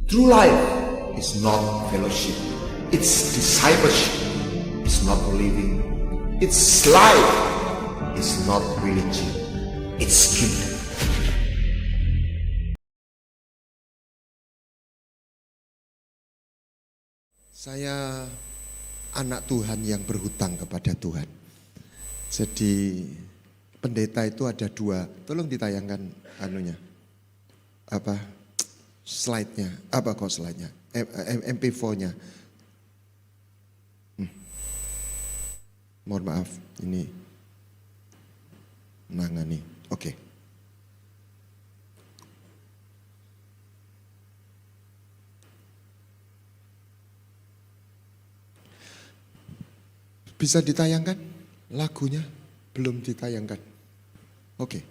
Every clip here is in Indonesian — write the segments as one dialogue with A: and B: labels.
A: True life is not fellowship, it's discipleship. It's not living, it's life. It's not religion, it's kingdom.
B: Saya anak Tuhan yang berhutang kepada Tuhan. Jadi pendeta itu ada dua. Tolong ditayangkan anunya. Apa? Slide-nya. Apa kok slide-nya? MP4-nya. Mohon maaf, ini menangani. Oke. Bisa ditayangkan? Lagunya belum ditayangkan. Oke.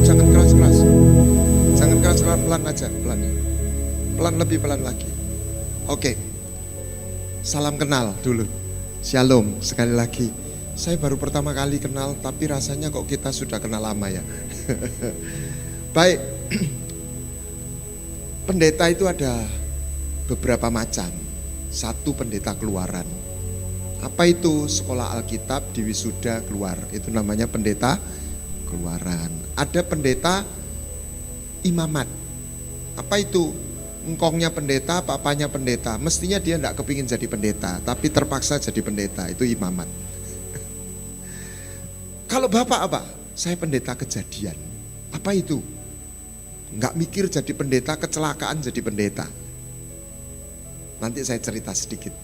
B: Jangan keras-keras. Jangan keras-keras, pelan aja, pelan. Pelan, lebih pelan lagi. Oke. Salam kenal dulu. Shalom sekali lagi. Saya baru pertama kali kenal, tapi rasanya kok kita sudah kenal lama ya. Baik. Pendeta itu ada beberapa macam. Satu, pendeta keluaran. Apa itu? Sekolah Alkitab di wisuda keluar. Itu namanya pendeta keluaran. Ada pendeta imamat. Apa itu? Engkongnya pendeta, papanya pendeta. Mestinya dia tidak kepingin jadi pendeta, tapi terpaksa jadi pendeta. Itu imamat. Kalau bapak apa? Saya pendeta kejadian. Apa itu? Enggak mikir jadi pendeta, kecelakaan jadi pendeta. Nanti saya cerita sedikit.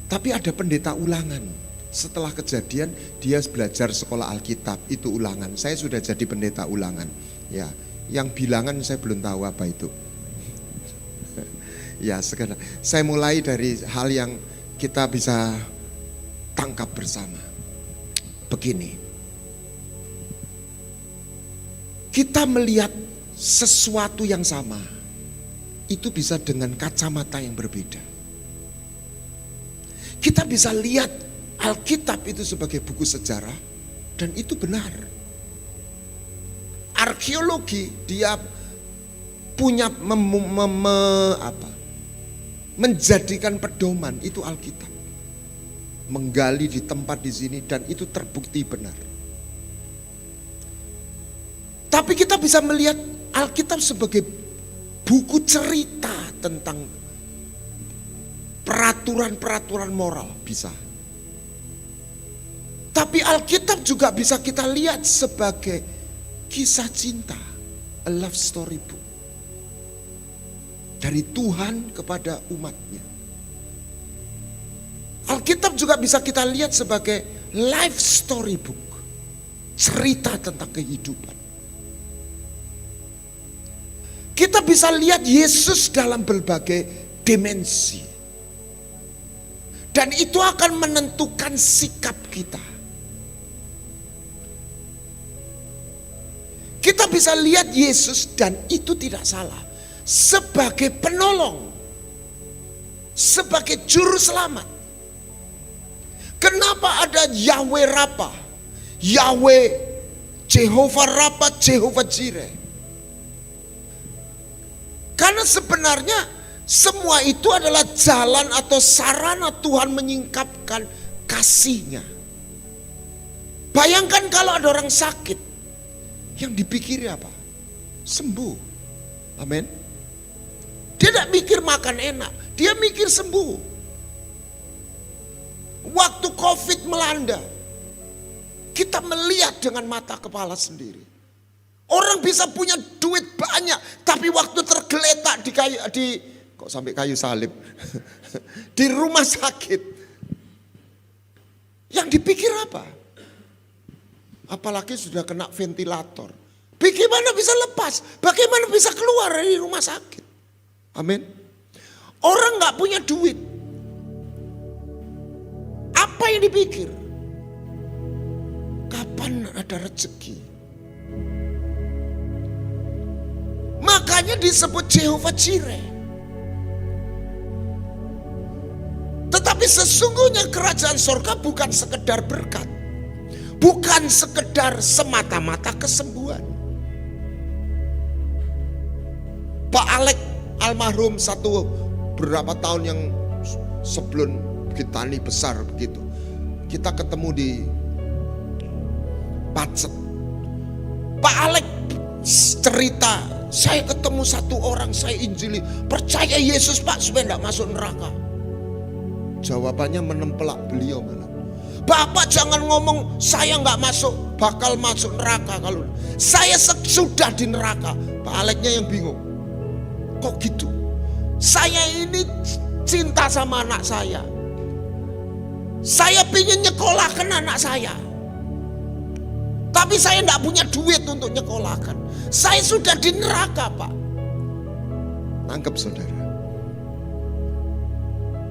B: Tapi ada pendeta ulangan. Setelah kejadian dia belajar sekolah Alkitab, itu ulangan. Saya sudah jadi pendeta ulangan. Ya, yang bilangan saya belum tahu apa itu. Ya, sekarang saya mulai dari hal yang kita bisa tangkap bersama. Begini. Kita melihat sesuatu yang sama. Itu bisa dengan kacamata yang berbeda. Kita bisa lihat Alkitab itu sebagai buku sejarah dan itu benar. Arkeologi dia punya menjadikan pedoman itu Alkitab. Menggali di tempat di sini dan itu terbukti benar. Tapi kita bisa melihat Alkitab sebagai buku cerita tentang peraturan-peraturan moral, bisa. Tapi Alkitab juga bisa kita lihat sebagai kisah cinta, a love story book. Dari Tuhan kepada umatnya. Alkitab juga bisa kita lihat sebagai life story book. Cerita tentang kehidupan. Kita bisa lihat Yesus dalam berbagai dimensi. Dan itu akan menentukan sikap kita. Kita bisa lihat Yesus dan itu tidak salah. Sebagai penolong, sebagai juru selamat. Kenapa ada Yahweh Rafa, Yahweh Jehovah Rafa, Jehovah Jireh? Karena sebenarnya semua itu adalah jalan atau sarana Tuhan menyingkapkan kasih-Nya. Bayangkan kalau ada orang sakit, yang dipikiri apa? Sembuh. Amin. Dia tidak mikir makan enak, dia mikir sembuh. Waktu COVID melanda, kita melihat dengan mata kepala sendiri. Orang bisa punya duit banyak, tapi waktu tergeletak kok sampai kayu salib, di rumah sakit. Yang dipikir apa? Apalagi sudah kena ventilator. Bagaimana bisa lepas? Bagaimana bisa keluar dari rumah sakit? Amin. Orang gak punya duit. Apa yang dipikir? Kapan ada rezeki? Makanya disebut Jehovah Jireh. Tetapi sesungguhnya kerajaan surga bukan sekedar berkat. Bukan sekedar semata-mata kesembuhan. Pak Alek almarhum berapa tahun yang sebelum Gitani besar begitu. Kita ketemu di Pacet. Pak Alek cerita, saya ketemu satu orang, saya injili, percaya Yesus Pak supaya tidak masuk neraka. Jawabannya menempelak beliau malah. Bapak jangan ngomong saya nggak bakal masuk neraka kalau saya sudah di neraka. Pak Aleknya yang bingung. Kok gitu? Saya ini cinta sama anak saya. Saya pingin nyekolahkan anak saya. Tapi saya tidak punya duit untuk nyekolahkan. Saya sudah di neraka Pak. Tangkap saudara.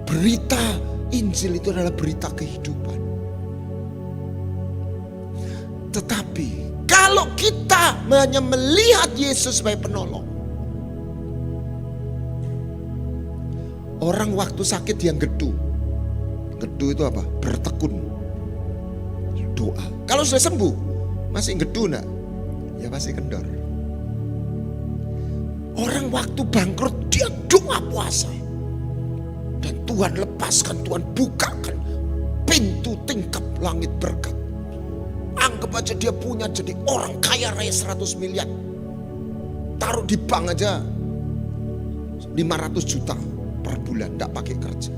B: Berita Injil itu adalah berita kehidupan. Tetapi kalau kita hanya melihat Yesus sebagai penolong. Orang waktu sakit yang gedu. Gedu itu apa? Bertekun. Doa. Kalau sudah sembuh, masih gedu enggak? Ya pasti kendor. Orang waktu bangkrut dia doa puasa. Dan Tuhan lepaskan, Tuhan bukakan pintu tingkap langit berkat. Anggap aja dia punya jadi orang kaya raya 100 miliar. Taruh di bank aja 500 juta per bulan, enggak pakai kerja.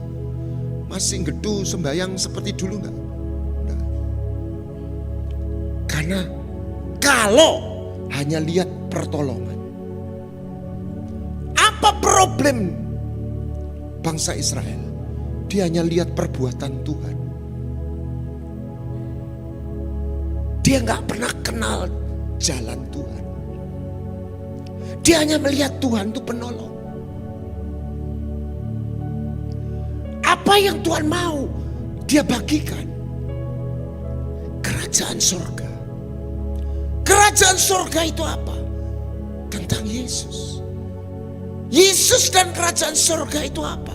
B: Masih gedu sembahyang seperti dulu enggak? Enggak. Karena kalau hanya lihat pertolongan. Apa problem bangsa Israel? Dia hanya lihat perbuatan Tuhan. Dia nggak pernah kenal jalan Tuhan. Dia hanya melihat Tuhan itu penolong. Apa yang Tuhan mau, dia bagikan. Kerajaan surga. Kerajaan surga itu apa? Tentang Yesus. Yesus dan kerajaan surga itu apa?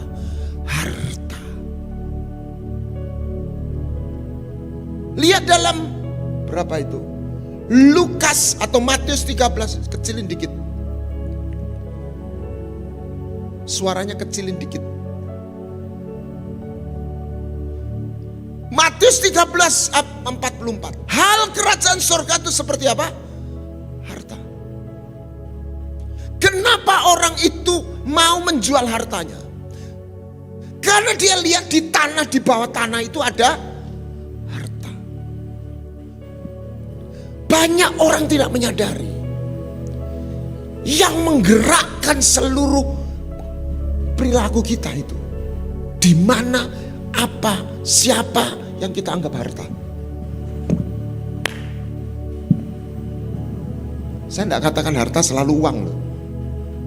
B: Harta. Lihat dalam berapa itu? Lukas atau Matius 13, kecilin dikit. Suaranya kecilin dikit. Matius 13:44. Hal kerajaan surga itu seperti apa? Harta. Kenapa orang itu mau menjual hartanya? Karena dia lihat di tanah, di bawah tanah itu ada harta. Banyak orang tidak menyadari. Yang menggerakkan seluruh perilaku kita itu. Di mana, apa, siapa yang kita anggap harta. Saya tidak katakan harta selalu uang loh.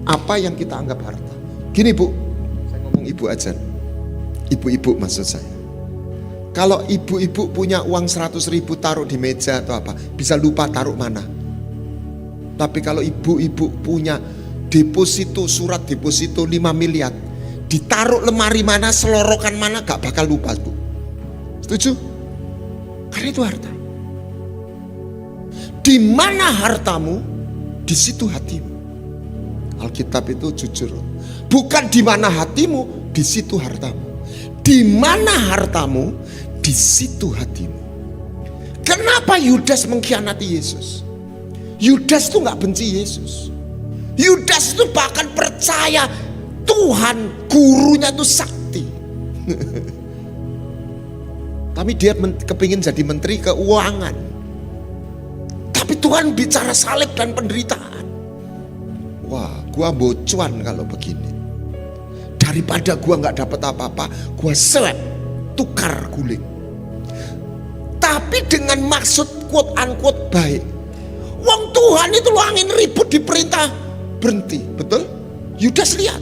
B: Apa yang kita anggap harta. Gini Bu, saya ngomong ibu aja. Ibu-ibu maksud saya. Kalau ibu-ibu punya uang 100.000 taruh di meja atau apa, bisa lupa taruh mana. Tapi kalau ibu-ibu punya deposito, surat deposito 5 miliar, ditaruh lemari mana, selorokan mana, gak bakal lupa Bu. Setuju? Karena itu harta. Di mana hartamu, di situ hatimu. Alkitab itu jujur. Bukan di mana hatimu, di situ hartamu. Di mana hartamu, di situ hatimu. Kenapa Yudas mengkhianati Yesus? Yudas itu gak benci Yesus. Yudas itu bahkan percaya Tuhan, gurunya itu sakti. Tapi dia kepingin jadi menteri keuangan. Tapi Tuhan bicara salib dan penderitaan. Wah, gua bocuan kalau begini. Daripada gua nggak dapat apa-apa, gua tukar guling. Tapi dengan maksud quote unquote baik. Wong Tuhan itu lu angin ribut diperintah berhenti, betul? Yudas lihat.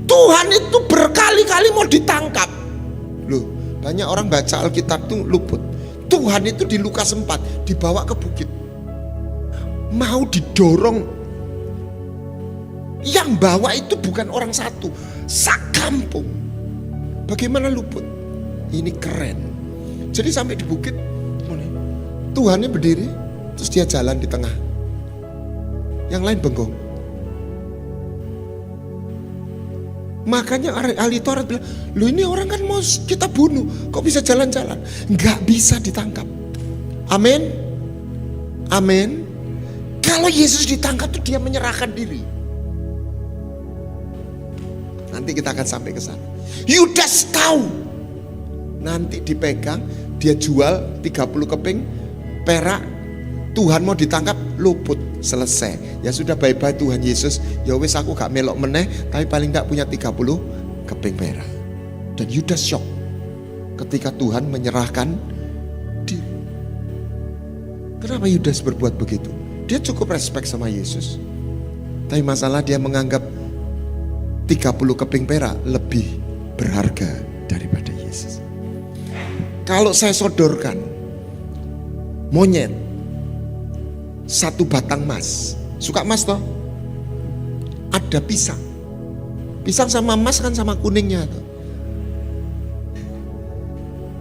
B: Tuhan itu berkali-kali mau ditangkap. Loh, banyak orang baca Alkitab tuh luput. Tuhan itu di Lukas 4 dibawa ke bukit. Mau didorong. Yang bawa itu bukan orang satu, sakampung. Bagaimana luput? Ini keren. Jadi sampai di bukit, Tuhannya berdiri, terus dia jalan di tengah. Yang lain bengong. Makanya ahli Taurat bilang, lu ini orang kan mau kita bunuh, kok bisa jalan-jalan? Nggak bisa ditangkap. Amin. Amin. Kalau Yesus ditangkap tuh dia menyerahkan diri. Nanti kita akan sampai ke sana. Yudas tahu nanti dipegang, dia jual 30 keping perak, Tuhan mau ditangkap, luput, selesai. Ya sudah, bye-bye Tuhan Yesus. Ya wis aku gak melok meneh, tapi paling gak punya 30 keping perak. Dan Yudas shock ketika Tuhan menyerahkan diri. Kenapa Yudas berbuat begitu? Dia cukup respect sama Yesus, tapi masalah dia menganggap 30 keping perak lebih berharga daripada Yesus. Kalau saya sodorkan monyet satu batang emas, suka emas toh? Ada pisang. Pisang sama emas kan sama kuningnya toh.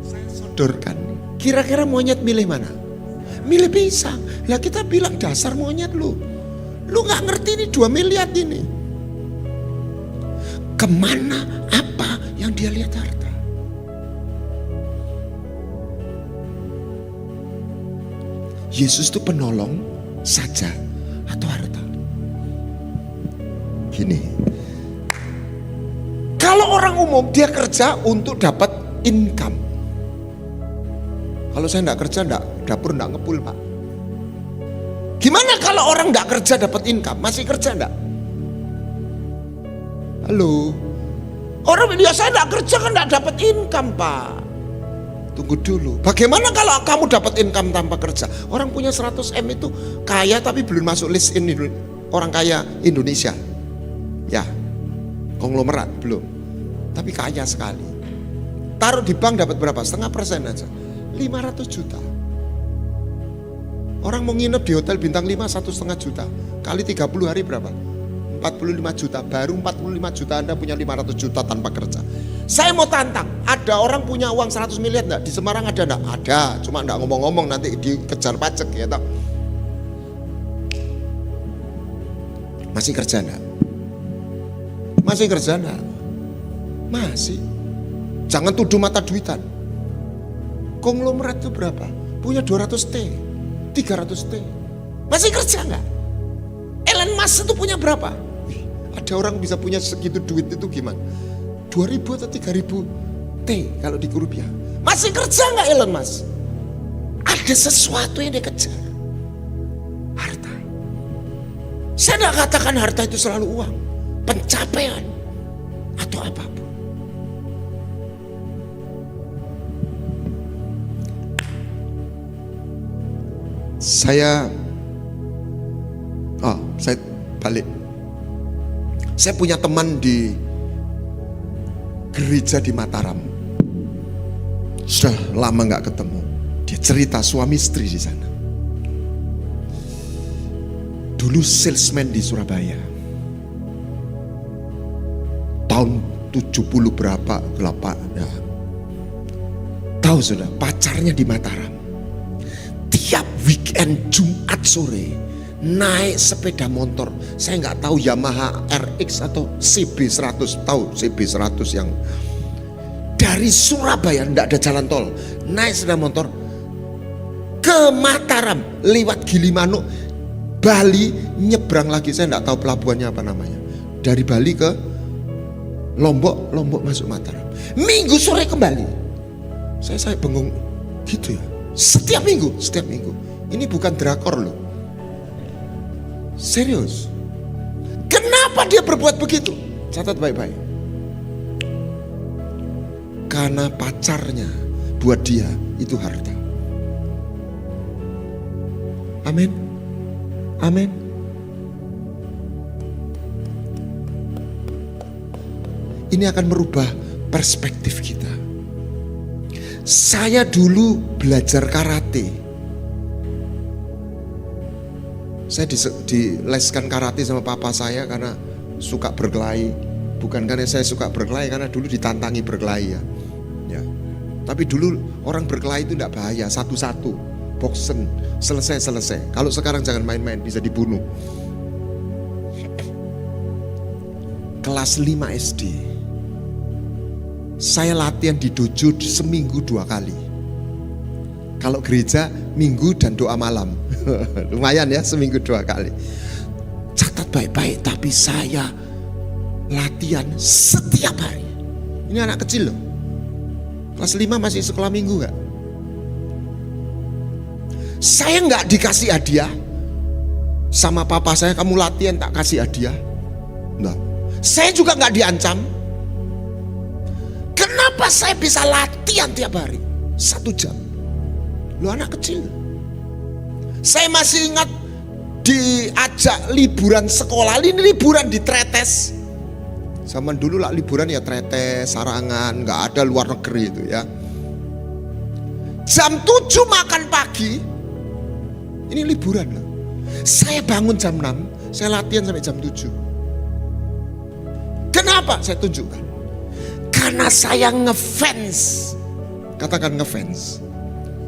B: Saya sodorkan, kira-kira monyet milih mana? Milih pisang. Lah kita bilang dasar monyet lu. Lu gak ngerti ini 2 miliar ini. Kemana apa yang dia lihat harta? Yesus itu penolong saja atau harta? Gini, kalau orang umum dia kerja untuk dapat income. Kalau saya enggak kerja, dapur enggak ngepul Pak. Gimana kalau orang enggak kerja dapat income? Masih kerja enggak? Halo, orang biasa enggak kerja kan enggak dapat income Pak. Tunggu dulu, bagaimana kalau kamu dapat income tanpa kerja? Orang punya 100 M itu kaya tapi belum masuk list ini orang kaya Indonesia. Ya, konglomerat belum, tapi kaya sekali. Taruh di bank dapat berapa? 0,5% aja, 500 juta. Orang mau nginep di hotel bintang 5 1,5 juta, kali 30 hari berapa? 45 juta, baru 45 juta Anda punya 500 juta tanpa kerja. Saya mau tantang, ada orang punya uang 100 miliar enggak? Di Semarang ada enggak? Ada, cuma enggak ngomong-ngomong nanti dikejar pajak ya toh. Masih kerja enggak? Masih kerja enggak? Masih. Jangan tuduh mata duitan. Konglomerat itu berapa? Punya 200 T, 300 T. Masih kerja enggak? Elon Musk itu punya berapa? Ada orang bisa punya segitu duit itu gimana? 2.000 atau 3.000 T kalau di rupiah. Masih kerja nggak Elon Musk? Ada sesuatu yang dia kejar. Harta. Saya tidak katakan harta itu selalu uang, pencapaian atau apapun. Saya balik. Saya punya teman di gereja di Mataram. Sudah lama nggak ketemu. Dia cerita suami istri di sana. Dulu salesman di Surabaya. Tahun 70 berapa, ya. Tahu sudah, pacarnya di Mataram. Tiap weekend Jumat sore naik sepeda motor, saya nggak tahu Yamaha RX atau CB100, tahu CB100 yang dari Surabaya, nggak ada jalan tol, naik sepeda motor ke Mataram, lewat Gilimanuk, Bali, nyebrang lagi, saya nggak tahu pelabuhannya apa namanya, dari Bali ke Lombok, Lombok masuk Mataram, Minggu sore kembali. Saya bengong gitu ya, setiap minggu, ini bukan drakor loh. Serius. Kenapa dia berbuat begitu? Catat baik-baik. Karena pacarnya buat dia itu harta. Amin. Amin. Ini akan merubah perspektif kita. Saya dulu belajar karate. Saya dileskan karate sama papa saya karena suka berkelahi. Bukan karena saya suka berkelahi, karena dulu ditantangi berkelahi ya. Tapi dulu orang berkelahi itu tidak bahaya, satu-satu, boxen, selesai. Kalau sekarang jangan main-main, bisa dibunuh. Kelas 5 SD. Saya latihan di dojo seminggu 2 kali. Kalau gereja minggu dan doa malam. Lumayan ya, seminggu 2 kali. Catat baik-baik, tapi saya latihan setiap hari. Ini anak kecil loh. Kelas 5 masih sekolah minggu gak? Saya gak dikasih hadiah. Sama papa saya, kamu latihan tak kasih hadiah. Enggak. Saya juga gak diancam. Kenapa saya bisa latihan tiap hari? 1 jam. Lu anak kecil. Saya masih ingat diajak liburan sekolah. Ini liburan di Tretes. Zaman dulu lah liburan ya Tretes, Sarangan, nggak ada luar negeri itu ya. Jam 7 makan pagi. Ini liburan loh. Saya bangun jam 6, saya latihan sampai jam 7. Kenapa? Saya tunjukkan. Karena saya ngefans. Katakan ngefans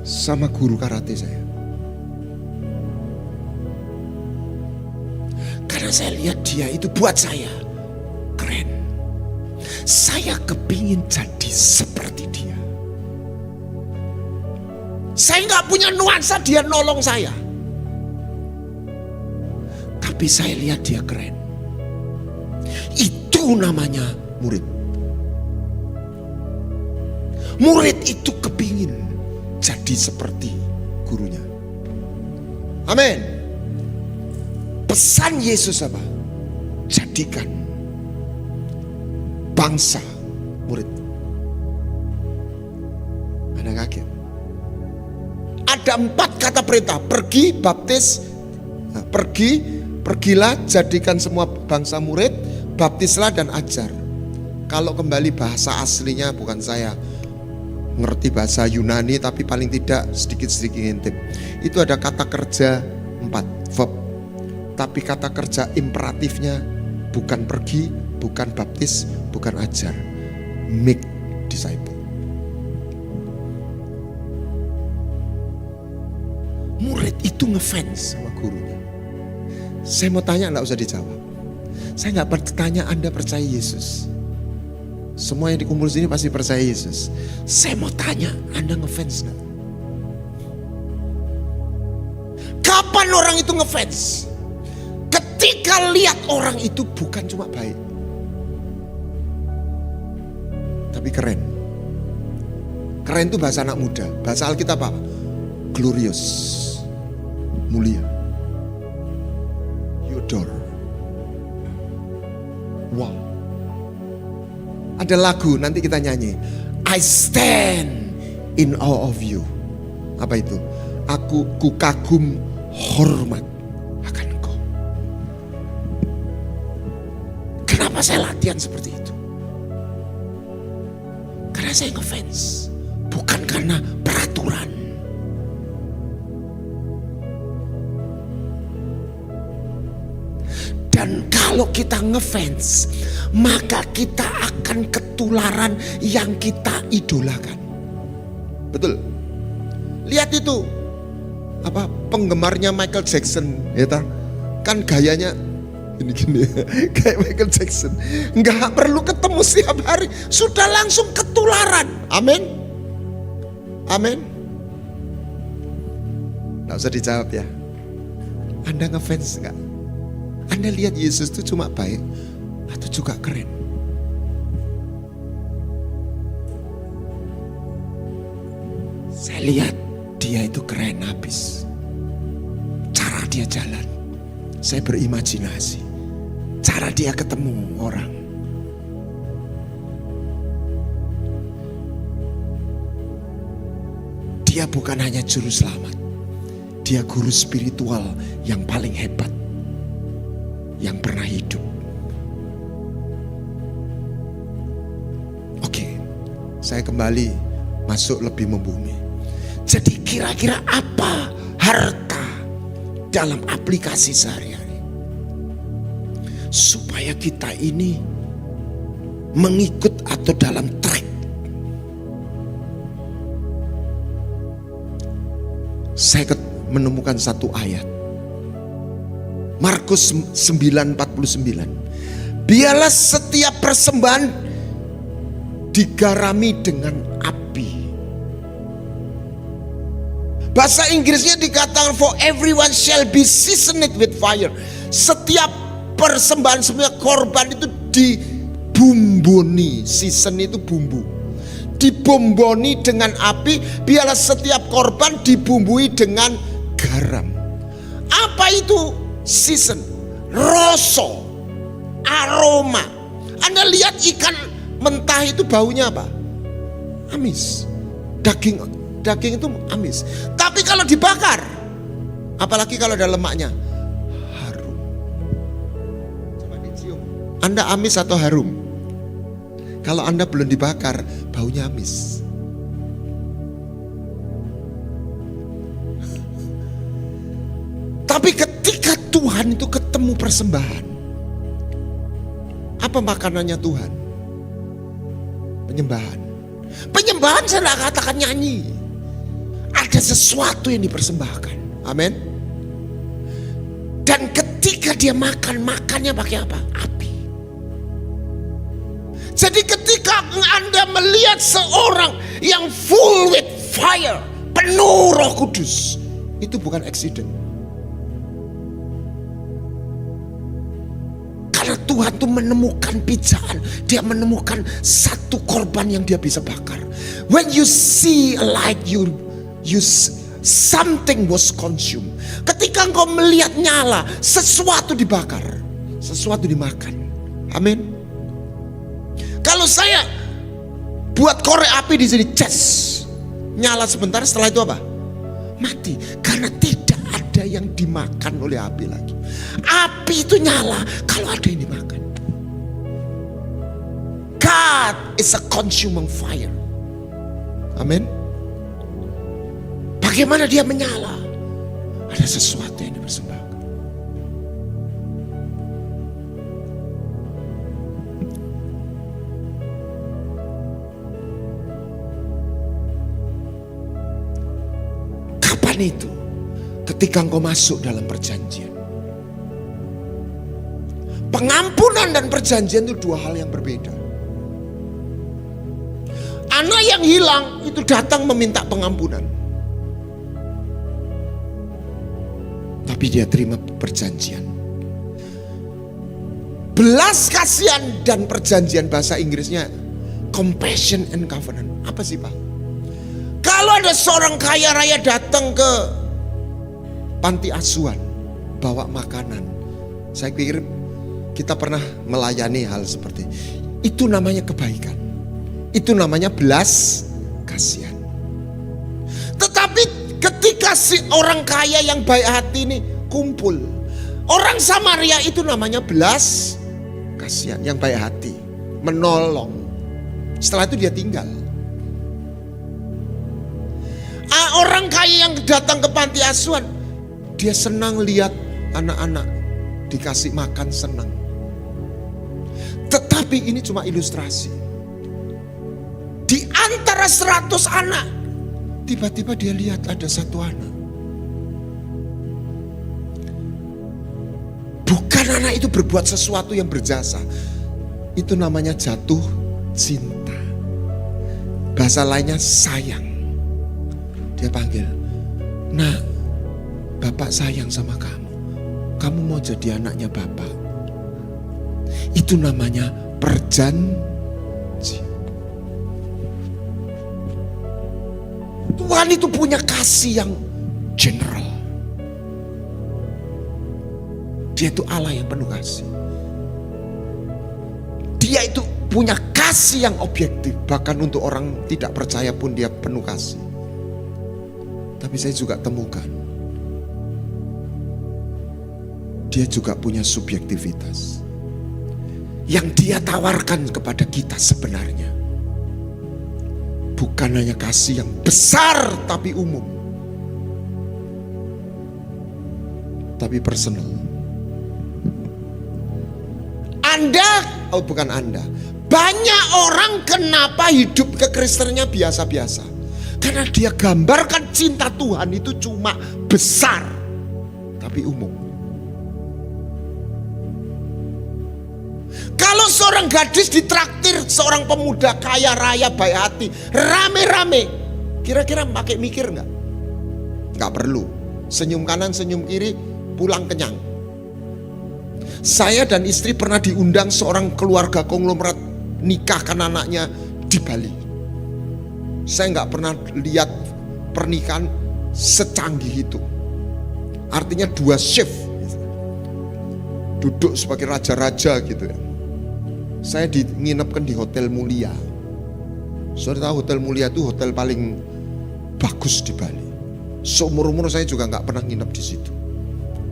B: sama guru karate saya. Karena saya lihat dia itu buat saya keren. Saya kepingin jadi seperti dia. Saya nggak punya nuansa dia nolong saya. Tapi saya lihat dia keren. Itu namanya murid. Murid itu kepingin jadi seperti gurunya. Amin. Pesan Yesus apa? Jadikan bangsa murid. Anda kaget? Ada 4 kata perintah. Pergi, baptis. Nah, pergilah, jadikan semua bangsa murid, baptislah dan ajar. Kalau kembali bahasa aslinya, bukan saya ngerti bahasa Yunani, tapi paling tidak sedikit-sedikit ngintip. Itu ada kata kerja 4, verb. Tapi kata kerja imperatifnya bukan pergi, bukan baptis, bukan ajar. Make disciple. Murid itu ngefans sama gurunya. Saya mau tanya, enggak usah dijawab. Saya enggak bertanya Anda percaya Yesus. Semua yang dikumpul sini pasti percaya Yesus. Saya mau tanya, Anda ngefans enggak? Kapan orang itu ngefans? Ketika lihat orang itu bukan cuma baik, tapi keren. Keren itu bahasa anak muda. Bahasa Alkitab apa? Glorious, mulia. You adore. Wow. Ada lagu nanti kita nyanyi. I stand in awe of you. Apa itu? Aku kagum hormat akan engkau. Kenapa saya latihan seperti itu? Karena saya ngefans. Bukan karena peraturan. Dan kalau kita ngefans, maka kita akan ketularan yang kita idolakan. Betul. Lihat itu, apa penggemarnya Michael Jackson, ya ta? Kan gayanya gini-gini, kayak Michael Jackson. Nggak perlu ketemu setiap hari, sudah langsung ketularan. Amin. Amin. Nggak usah dijawab ya. Anda ngefans nggak? Anda lihat Yesus itu cuma baik atau juga keren? Saya lihat dia itu keren habis. Cara dia jalan, saya berimajinasi. Cara dia ketemu orang. Dia bukan hanya juru selamat. Dia guru spiritual yang paling hebat yang pernah hidup. Oke, saya kembali masuk lebih membumi. Jadi kira-kira apa harta dalam aplikasi sehari-hari supaya kita ini mengikut atau dalam track? Saya menemukan satu ayat, Markus 9:49. Biarlah setiap persembahan digarami dengan api. Bahasa Inggrisnya dikatakan for everyone shall be seasoned with fire. Setiap persembahan, setiap korban itu dibumbuni. Season itu bumbu. Dibumbuni dengan api, biarlah setiap korban dibumbui dengan garam. Apa itu season? Rasa, aroma. Anda lihat ikan mentah itu baunya apa? Amis. Daging itu amis. Tapi kalau dibakar, apalagi kalau ada lemaknya, harum. Coba dicium. Anda amis atau harum? Kalau Anda belum dibakar, baunya amis. Tapi ketika Tuhan itu ketemu persembahan, apa makanannya Tuhan? Penyembahan. Penyembahan saya tidak katakan nyanyi. Ada sesuatu yang dipersembahkan. Amin. Dan ketika dia makannya pakai apa? Api. Jadi ketika Anda melihat seorang yang full with fire, penuh Roh Kudus, itu bukan accident. Karena Tuhan tuh menemukan pijakan, dia menemukan satu korban yang dia bisa bakar. When you see a light, something was consumed. Ketika engkau melihat nyala, sesuatu dibakar, sesuatu dimakan. Amin. Kalau saya buat korek api di sini, nyala sebentar, setelah itu apa? Mati. Karena tidak ada yang dimakan oleh api lagi. Api itu nyala kalau ada yang dimakan. God is a consuming fire. Amin. Bagaimana dia menyala? Ada sesuatu yang dipersembahkan. Kapan itu? Ketika engkau masuk dalam perjanjian. Pengampunan dan perjanjian itu dua hal yang berbeda. Anak yang hilang itu datang meminta pengampunan. Tapi dia terima perjanjian. Belas kasihan dan perjanjian, bahasa Inggrisnya compassion and covenant. Apa sih Pak? Kalau ada seorang kaya raya datang ke panti asuhan, bawa makanan. Saya pikir kita pernah melayani hal seperti itu. Namanya kebaikan. Itu namanya belas kasihan. Tetapi ketika si orang kaya yang baik hati ini kumpul, orang Samaria itu namanya belas kasihan, yang baik hati, menolong. Setelah itu dia tinggal. Orang kaya yang datang ke panti asuhan, dia senang lihat anak-anak dikasih makan, senang. Tetapi ini cuma ilustrasi. Di antara 100 anak, tiba-tiba dia lihat ada satu anak. Bukan anak itu berbuat sesuatu yang berjasa. Itu namanya jatuh cinta. Bahasa lainnya sayang. Dia panggil, "Nak, Bapak sayang sama kamu. Kamu mau jadi anaknya Bapak." Itu namanya perjanjian. Tuhan itu punya kasih yang general. Dia itu Allah yang penuh kasih. Dia itu punya kasih yang objektif. Bahkan untuk orang tidak percaya pun dia penuh kasih. Tapi saya juga temukan, dia juga punya subjektivitas. Yang dia tawarkan kepada kita sebenarnya bukan hanya kasih yang besar tapi umum, tapi personal. Banyak orang kenapa hidup kekristenannya biasa-biasa? Karena dia gambarkan cinta Tuhan itu cuma besar tapi umum. Kalau seorang gadis ditraktir seorang pemuda kaya raya baik hati, rame-rame. Kira-kira pakai mikir nggak? Nggak perlu. Senyum kanan, senyum kiri, pulang kenyang. Saya dan istri pernah diundang seorang keluarga konglomerat nikahkan anaknya di Bali. Saya nggak pernah lihat pernikahan secanggih itu. Artinya 2 shift, duduk sebagai raja-raja gitu ya. Saya nginepkan di Hotel Mulia. Saudara tahu Hotel Mulia itu hotel paling bagus di Bali. Seumur-umur saya juga nggak pernah nginep di situ.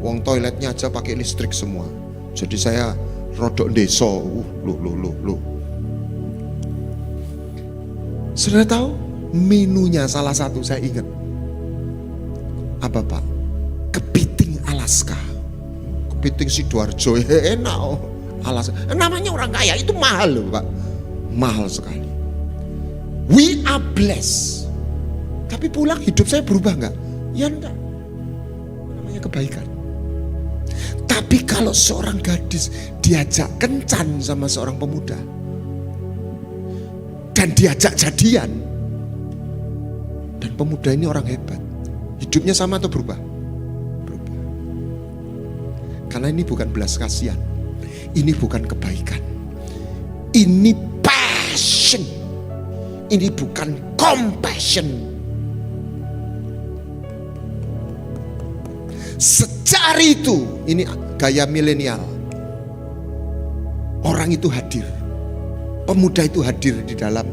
B: Wong toiletnya aja pakai listrik semua. Jadi saya rodok deso. Loh. Saudara tahu menunya salah satu saya ingat. Apa Pak? Kepiting Alaska. Kepiting Sidoarjo enak. Alaska. Namanya orang kaya itu mahal loh Pak. Mahal sekali. We are blessed. Tapi pulang hidup saya berubah enggak? Ya enggak. Namanya kebaikan. Tapi kalau seorang gadis diajak kencan sama seorang pemuda dan diajak jadian, dan pemuda ini orang hebat, hidupnya sama atau berubah? Berubah. Karena ini bukan belas kasihan, ini bukan kebaikan, ini passion, ini bukan compassion. Sejak itu, ini gaya milenial. Orang itu hadir, pemuda itu hadir di dalam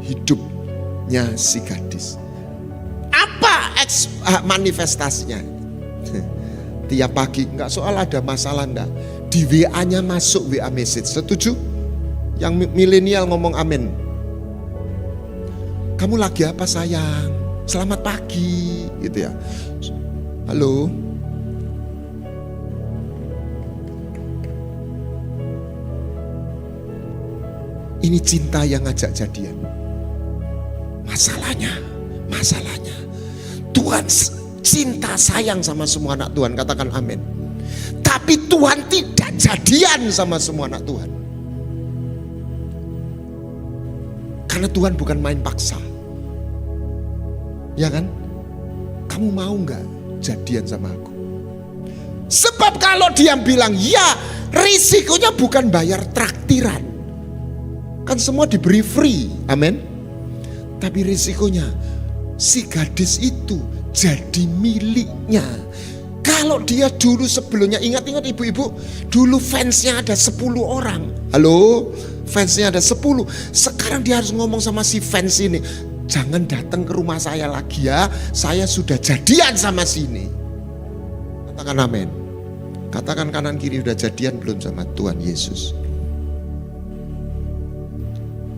B: hidupnya si gadis. Apa manifestasinya? Tiap pagi, nggak soal ada masalah enggak. Di WA-nya masuk WA message. Setuju? Yang milenial ngomong amin. Kamu lagi apa sayang? Selamat pagi, gitu ya. Halo. Ini cinta yang ngajak jadian. Masalahnya Tuhan cinta sayang sama semua anak Tuhan, katakan amin. Tapi Tuhan tidak jadian sama semua anak Tuhan. Karena Tuhan bukan main paksa. Ya kan? Kamu mau nggak jadian sama aku? Sebab kalau dia bilang ya, risikonya bukan bayar traktiran. Kan semua diberi free, amin. Tapi risikonya si gadis itu jadi miliknya. Kalau dia dulu sebelumnya, ingat-ingat ibu-ibu, dulu fansnya ada 10 orang. Halo, fansnya ada 10. Sekarang dia harus ngomong sama si fans ini, jangan datang ke rumah saya lagi ya, saya sudah jadian sama sini. Katakan amin. Katakan kanan kiri, udah jadian belum sama Tuhan Yesus?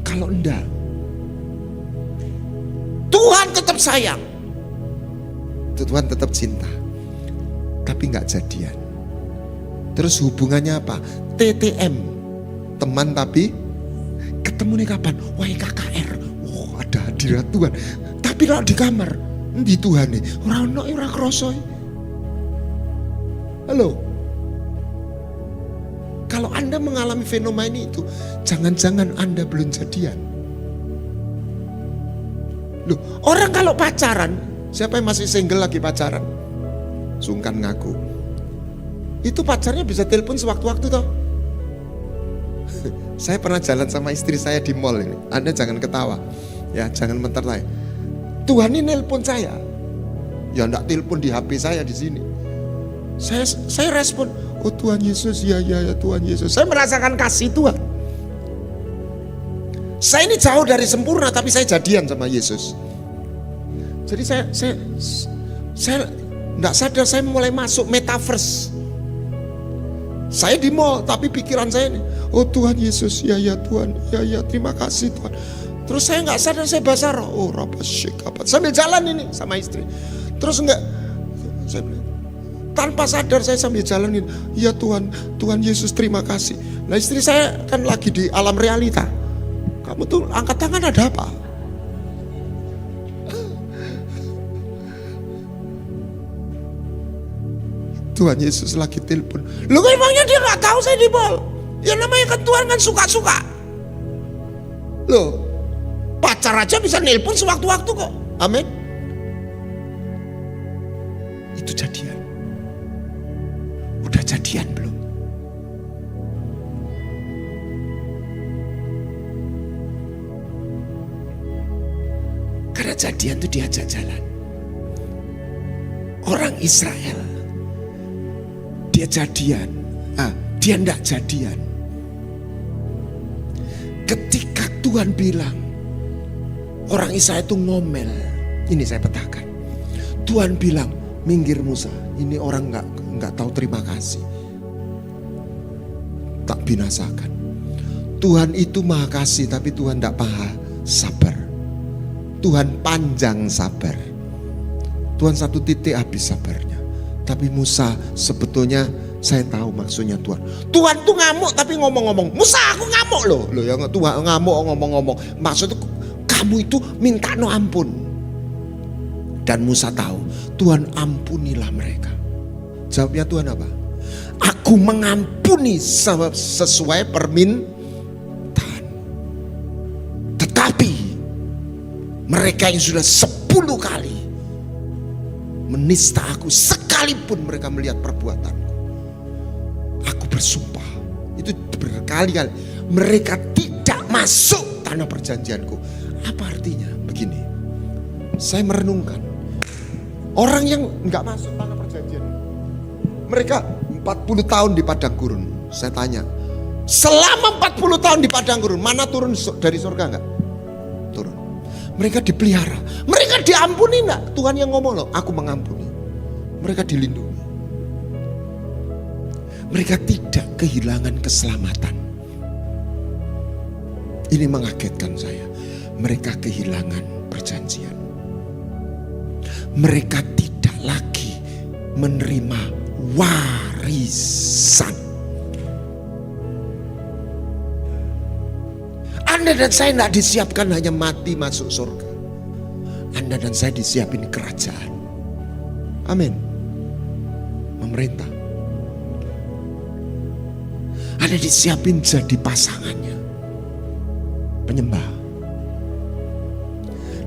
B: Kalau enggak, Tuhan tetap sayang, Tuhan tetap cinta, tapi enggak jadian. Terus hubungannya apa? TTM, teman tapi ketemu nih kapan? Wah KKR, ada hadirat Tuhan. Tapi kalau di kamar, di Tuhan nih, orang kroso. Halo. Kalau Anda mengalami fenomena ini itu, jangan-jangan Anda belum jadian. Loh, orang kalau pacaran, siapa yang masih single lagi pacaran? Sungkan ngaku. Itu pacarnya bisa telepon sewaktu-waktu toh. Saya pernah jalan sama istri saya di mall ini. Anda jangan ketawa. Ya, jangan mentertai. Tuhan ini nelpon saya. Ya enggak telepon di HP saya di sini. Saya respon, oh Tuhan Yesus, ya Tuhan Yesus. Saya merasakan kasih Tuhan. Saya ini jauh dari sempurna, tapi saya jadian sama Yesus. Jadi saya enggak sadar, saya mulai masuk metaverse. Saya di mall, tapi pikiran saya ini, oh Tuhan Yesus, ya Tuhan, ya terima kasih Tuhan. Terus saya enggak sadar, saya bahasa roh, oh rabasyik apa, sambil jalan ini sama istri. Terus enggak, saya bilang, tanpa sadar saya sambil jalanin, ya Tuhan Yesus terima kasih. Nah istri saya kan lagi di alam realita. Kamu tuh angkat tangan ada apa? Tuhan Yesus lagi telepon. Loh emangnya dia gak tahu saya di mall?
C: Ya namanya kan Tuhan kan suka-suka. Loh, pacar aja bisa nelpon sewaktu-waktu kok. Amin. Itu jadian. Udah jadian belum? Karena jadian itu diajak jalan. Orang Israel, dia jadian, dia enggak jadian. Ketika Tuhan bilang, orang Israel itu ngomel. Ini saya petakan. Tuhan bilang, minggir Musa. Ini orang enggak tahu terima kasih. Tak binasakan. Tuhan itu maha kasih, tapi Tuhan enggak maha sabar. Tuhan panjang sabar. Tuhan satu titik habis sabarnya. Tapi Musa sebetulnya saya tahu maksudnya Tuhan. Tuhan tuh ngamuk tapi ngomong-ngomong. Musa aku ngamuk loh. Loh ya Tuhan ngamuk ngomong-ngomong. Maksudnya kamu itu minta no ampun. Dan Musa tahu Tuhan ampunilah mereka. Jawabnya Tuhan apa? Aku mengampuni sesuai permintaan. Tetapi mereka yang sudah 10 kali menista aku, sekalipun mereka melihat perbuatanku, aku bersumpah, itu berkali-kali, mereka tidak masuk tanah perjanjianku. Apa artinya? Begini, saya merenungkan, orang yang nggak masuk tanah perjanjian, mereka 40 tahun di padang gurun. Saya tanya, selama 40 tahun di padang gurun, mana turun dari surga enggak? Turun. Mereka dipelihara, mereka diampuni enggak? Tuhan yang ngomong loh, aku mengampuni. Mereka dilindungi. Mereka tidak kehilangan keselamatan. Ini mengagetkan saya. Mereka kehilangan perjanjian. Mereka tidak lagi menerima warisan. Anda dan saya tidak disiapkan hanya mati masuk surga. Anda dan saya disiapin kerajaan. Amin. Memerintah. Anda disiapin jadi pasangannya. Penyembah.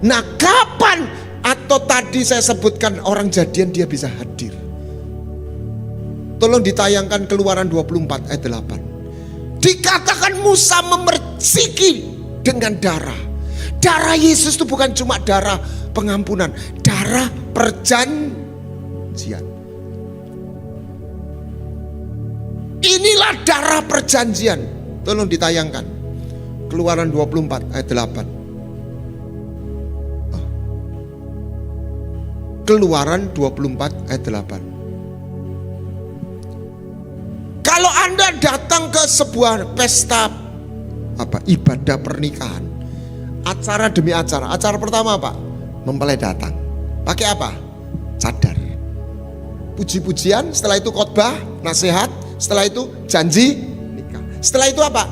C: Nah kapan atau tadi saya sebutkan orang jadian dia bisa hadir. Tolong ditayangkan Keluaran 24 ayat 8. Dikatakan Musa memerciki dengan darah. Darah Yesus itu bukan cuma darah pengampunan, darah perjanjian. Inilah darah perjanjian. Tolong ditayangkan Keluaran 24 ayat 8. Keluaran 24 ayat 8. Kalau Anda datang ke sebuah pesta ibadah pernikahan, acara demi acara. Acara pertama apa? Mempelai datang. Pakai apa? Cadar. Puji-pujian, setelah itu khotbah, nasihat, setelah itu janji nikah. Setelah itu apa?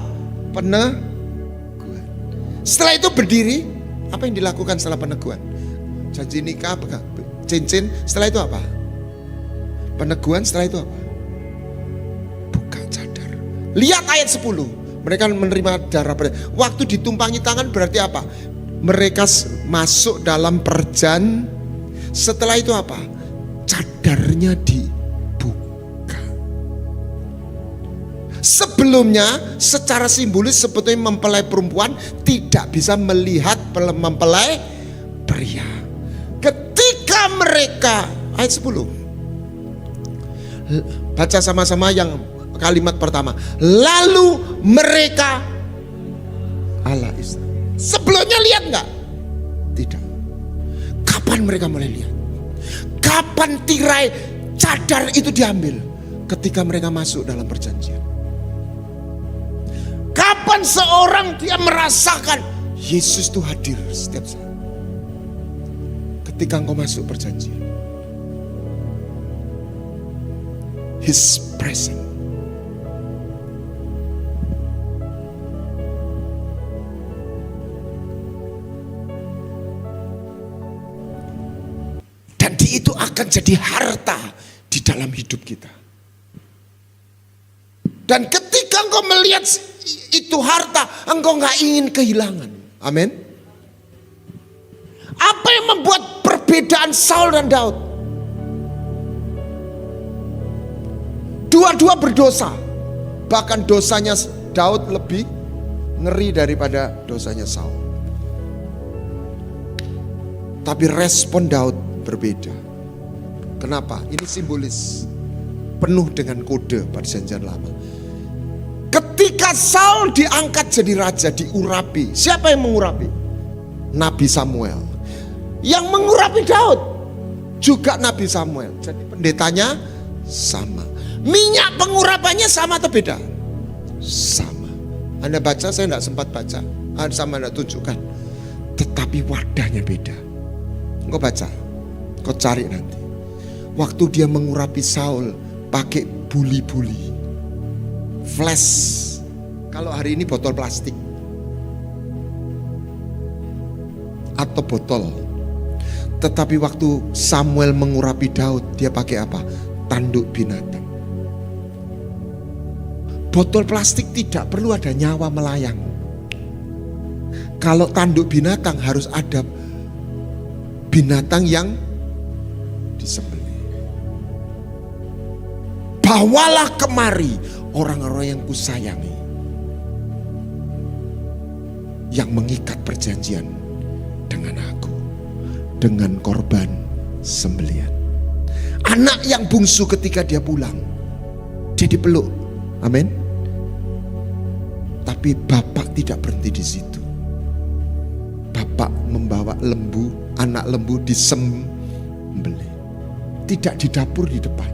C: Peneguhan. Setelah itu berdiri, apa yang dilakukan setelah peneguhan? Janji nikah, cincin, setelah itu apa? Peneguhan, setelah itu apa? Lihat ayat 10. Mereka menerima darah. Waktu ditumpangi tangan berarti apa? Mereka masuk dalam perjanjian. Setelah itu apa? Cadarnya dibuka. Sebelumnya secara simbolis sebetulnya mempelai perempuan tidak bisa melihat mempelai pria. Ketika mereka, ayat 10. Baca sama-sama yang kalimat pertama. Lalu mereka Allah Israel. Sebelumnya lihat enggak? Tidak. Kapan mereka mulai lihat? Kapan tirai cadar itu diambil? Ketika mereka masuk dalam perjanjian. Kapan seorang dia merasakan Yesus itu hadir setiap saat? Ketika engkau masuk perjanjian. His presence. Itu akan jadi harta di dalam hidup kita. Dan ketika Ketika engkau melihat itu harta, engkau gak ingin kehilangan. Amin. Apa yang membuat perbedaan Saul dan Daud? Dua-dua berdosa. Bahkan dosanya Daud lebih ngeri daripada dosanya Saul. Tapi respon Daud berbeda. Kenapa? Ini simbolis, penuh dengan kode perjanjian lama. Ketika Saul diangkat jadi raja, diurapi. Siapa yang mengurapi? Nabi Samuel. Yang mengurapi Daud juga Nabi Samuel. Jadi pendetanya sama. Minyak pengurapannya sama atau beda? Sama. Anda baca, saya tidak sempat baca. Sama tidak tunjukkan. Tetapi wadahnya beda. Engkau baca, kau cari nanti. Waktu dia mengurapi Saul pakai buli-buli, flash. Kalau hari ini botol plastik atau botol. Tetapi waktu Samuel mengurapi Daud, dia pakai apa? Tanduk binatang. Botol plastik tidak perlu ada nyawa melayang. Kalau tanduk binatang harus ada binatang yang disembelih. Bawalah kemari orang-orang yang kusayangi, yang mengikat perjanjian dengan aku, dengan korban sembelihan. Anak yang bungsu ketika dia pulang, dia dipeluk. Amin. Tapi bapak tidak berhenti di situ. Bapak membawa lembu, anak lembu disembelih. Tidak di dapur di depan.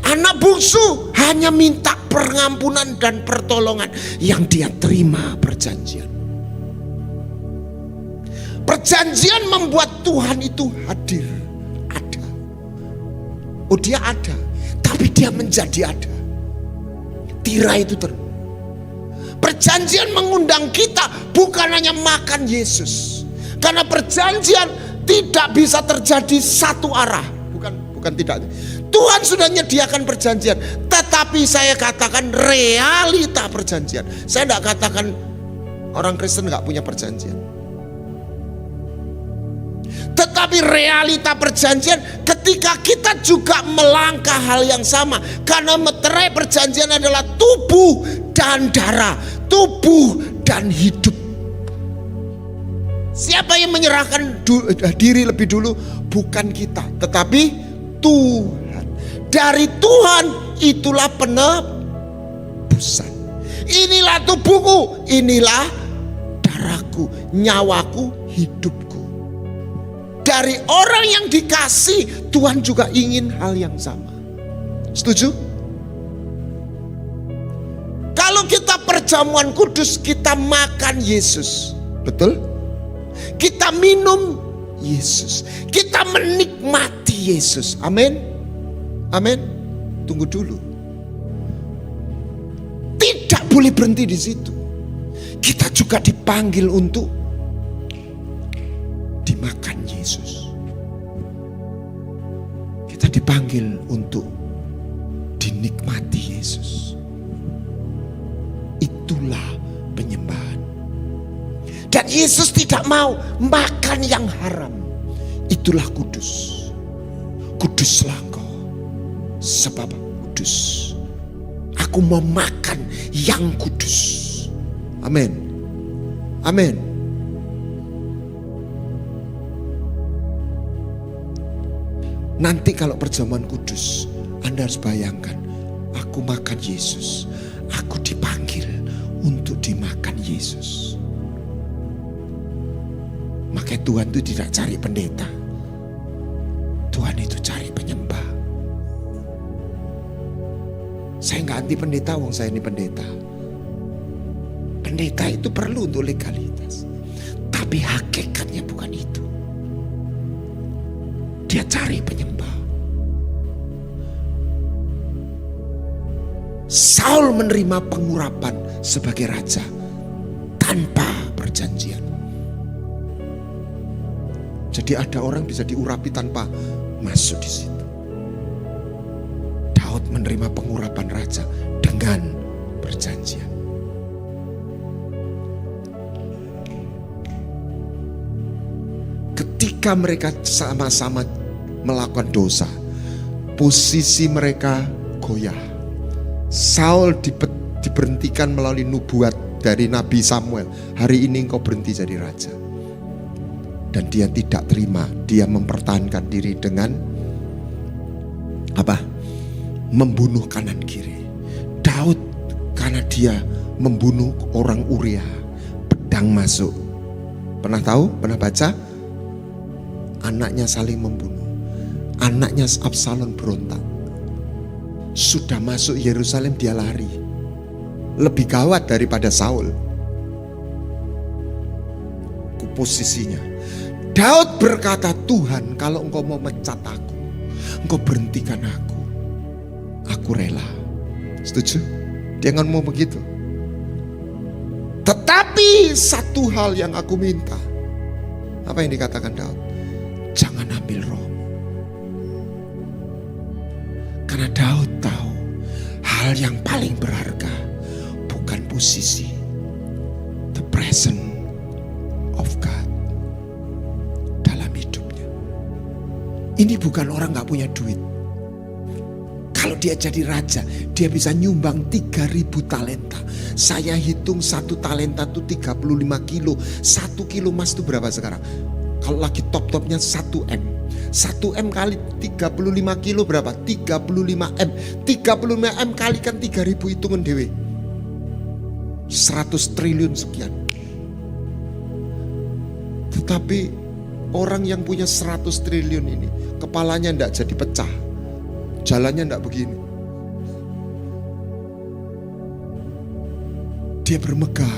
C: Anak bungsu hanya minta pengampunan dan pertolongan yang dia terima perjanjian. Perjanjian membuat Tuhan itu hadir, ada. Oh, dia ada, tapi dia menjadi ada. Tirai itu Perjanjian mengundang kita bukan hanya makan Yesus. Karena perjanjian tidak bisa terjadi satu arah. Bukan tidak. Tuhan sudah menyediakan perjanjian. Tetapi saya katakan realita perjanjian. Saya tidak katakan orang Kristen gak punya perjanjian. Tetapi realita perjanjian ketika kita juga melangkah hal yang sama. Karena meterai perjanjian adalah tubuh dan darah, tubuh dan hidup. Siapa yang menyerahkan diri lebih dulu? Bukan kita, tetapi Tuhan. Dari Tuhan itulah penebusan. Inilah tubuhku, inilah darahku, nyawaku, hidupku. Dari orang yang dikasih, Tuhan juga ingin hal yang sama. Setuju? Kalau kita perjamuan kudus, kita makan Yesus. Betul? Kita minum Yesus. Kita menikmati Yesus. Amin. Amin. Tunggu dulu. Tidak boleh berhenti di situ. Kita juga dipanggil untuk dimakan Yesus. Kita dipanggil untuk dinikmati Yesus. Itulah penyembahan. Dan Yesus tidak mau makan yang haram. Itulah kudus. Kuduslah engkau, sebab kudus. Aku mau makan yang kudus. Amin. Amin. Nanti kalau perjamuan kudus, Anda harus bayangkan, aku makan Yesus. Aku dipanggil untuk dimakan Yesus. Makanya Tuhan itu tidak cari pendeta. Tuhan itu cari penyembah. Saya nggak anti pendeta, wong saya ini pendeta. Pendeta itu perlu untuk legalitas. Tapi hakikatnya bukan itu. Dia cari penyembah. Saul menerima pengurapan sebagai raja tanpa perjanjian. Jadi ada orang bisa diurapi tanpa masuk di situ. Daud menerima pengurapan raja dengan ketika mereka sama-sama melakukan dosa, posisi mereka goyah. Saul diberhentikan melalui nubuat dari Nabi Samuel. Hari ini engkau berhenti jadi raja. Dan dia tidak terima. Dia mempertahankan diri dengan apa? Membunuh kanan kiri. Daud karena dia membunuh orang Uria, pedang masuk. Pernah tahu? Pernah baca? Anaknya saling membunuh. Anaknya Absalom berontak. Sudah masuk Yerusalem dia lari. Lebih gawat daripada Saul. Posisinya. Daud berkata, Tuhan kalau engkau mau mecat aku, engkau berhentikan aku rela. Setuju? Dia ngomong begitu. Tetapi satu hal yang aku minta. Apa yang dikatakan Daud? Jangan ambil roh. Karena Daud tahu hal yang paling berharga bukan posisi, the presence of God dalam hidupnya. Ini bukan orang gak punya duit. Kalau dia jadi raja, dia bisa nyumbang 3.000 talenta. Saya hitung 1 talenta itu 35 kilo. 1 kilo emas itu berapa sekarang? Kalau lagi top-topnya 1 M. 1 M kali 35 kilo berapa? 35 M. 35 M kalikan 3.000 hitungan dewe. 100 triliun sekian. Tetapi orang yang punya 100 triliun ini, kepalanya tidak jadi pecah. Jalannya tidak begini. Dia bermegah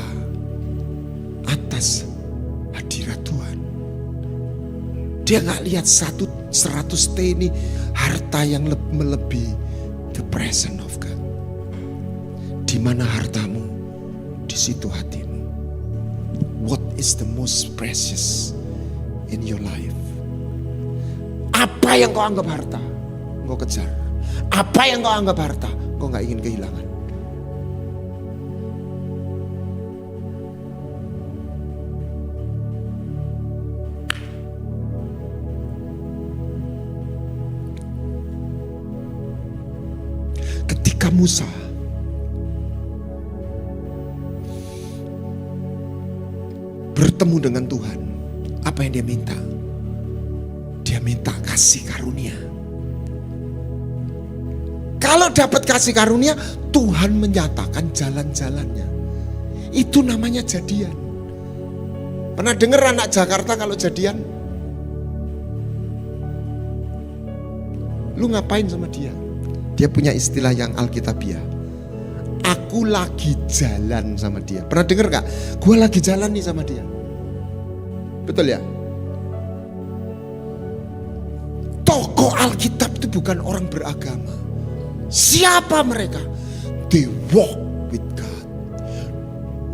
C: atas hadirat Tuhan. Dia gak lihat 100 T ini harta yang melebihi the presence of God. Di mana hartamu, di situ hatimu. What is the most precious in your life? Apa yang kau anggap harta, kau kejar. Apa yang kau anggap harta, kau gak ingin kehilangan. Ketika Musa bertemu dengan Tuhan, apa yang dia minta? Dia minta kasih karunia. Kalau dapat kasih karunia, Tuhan menyatakan jalan-jalannya. Itu namanya jadian. Pernah dengar anak Jakarta kalau jadian? Lu ngapain sama dia? Dia punya istilah yang Alkitabiah. Aku lagi jalan sama dia. Pernah dengar gak? Gue lagi jalan nih sama dia. Betul ya? Tokoh Alkitab itu bukan orang beragama. Siapa mereka? They walk with God.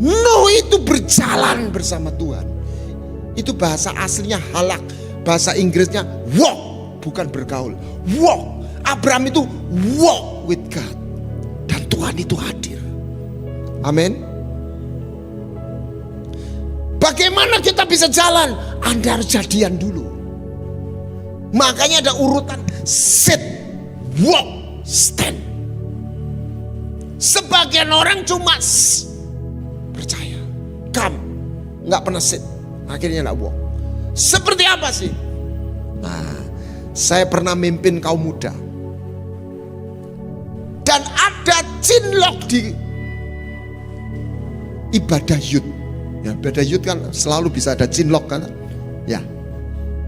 C: Nuh itu berjalan bersama Tuhan. Itu bahasa aslinya halak. Bahasa Inggrisnya walk, bukan bergaul. Walk. Abraham itu walk with God. Dan Tuhan itu hadir. Amin. Bagaimana kita bisa jalan? Anda harus jadian dulu. Makanya ada urutan sit, walk, stand. Sebagian orang cuma percaya, come, nggak pernah sit, akhirnya nggak walk. Seperti apa sih? Nah, saya pernah mimpin kaum muda. Dan ada cinlok di ibadah youth. Ya, ibadah youth kan selalu bisa ada cinlok kan? Ya.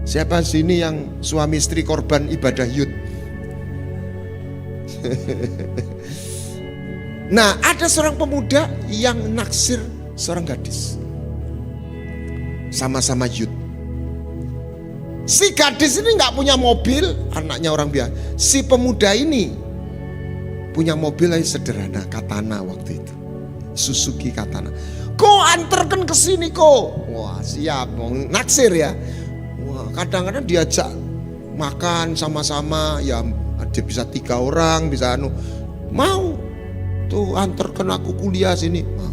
C: Siapa sini yang suami istri korban ibadah youth? Nah, ada seorang pemuda yang naksir seorang gadis. Sama-sama youth. Si gadis ini nggak punya mobil, anaknya orang biasa. Si pemuda ini punya mobil yang sederhana, Katana waktu itu, Suzuki Katana. Kok anterkan ke sini kok? Wah siap, mau naksir ya. Wah kadang-kadang diajak makan sama-sama, ya dia bisa 3 orang, bisa mau tuh anterkan aku kuliah sini, mau.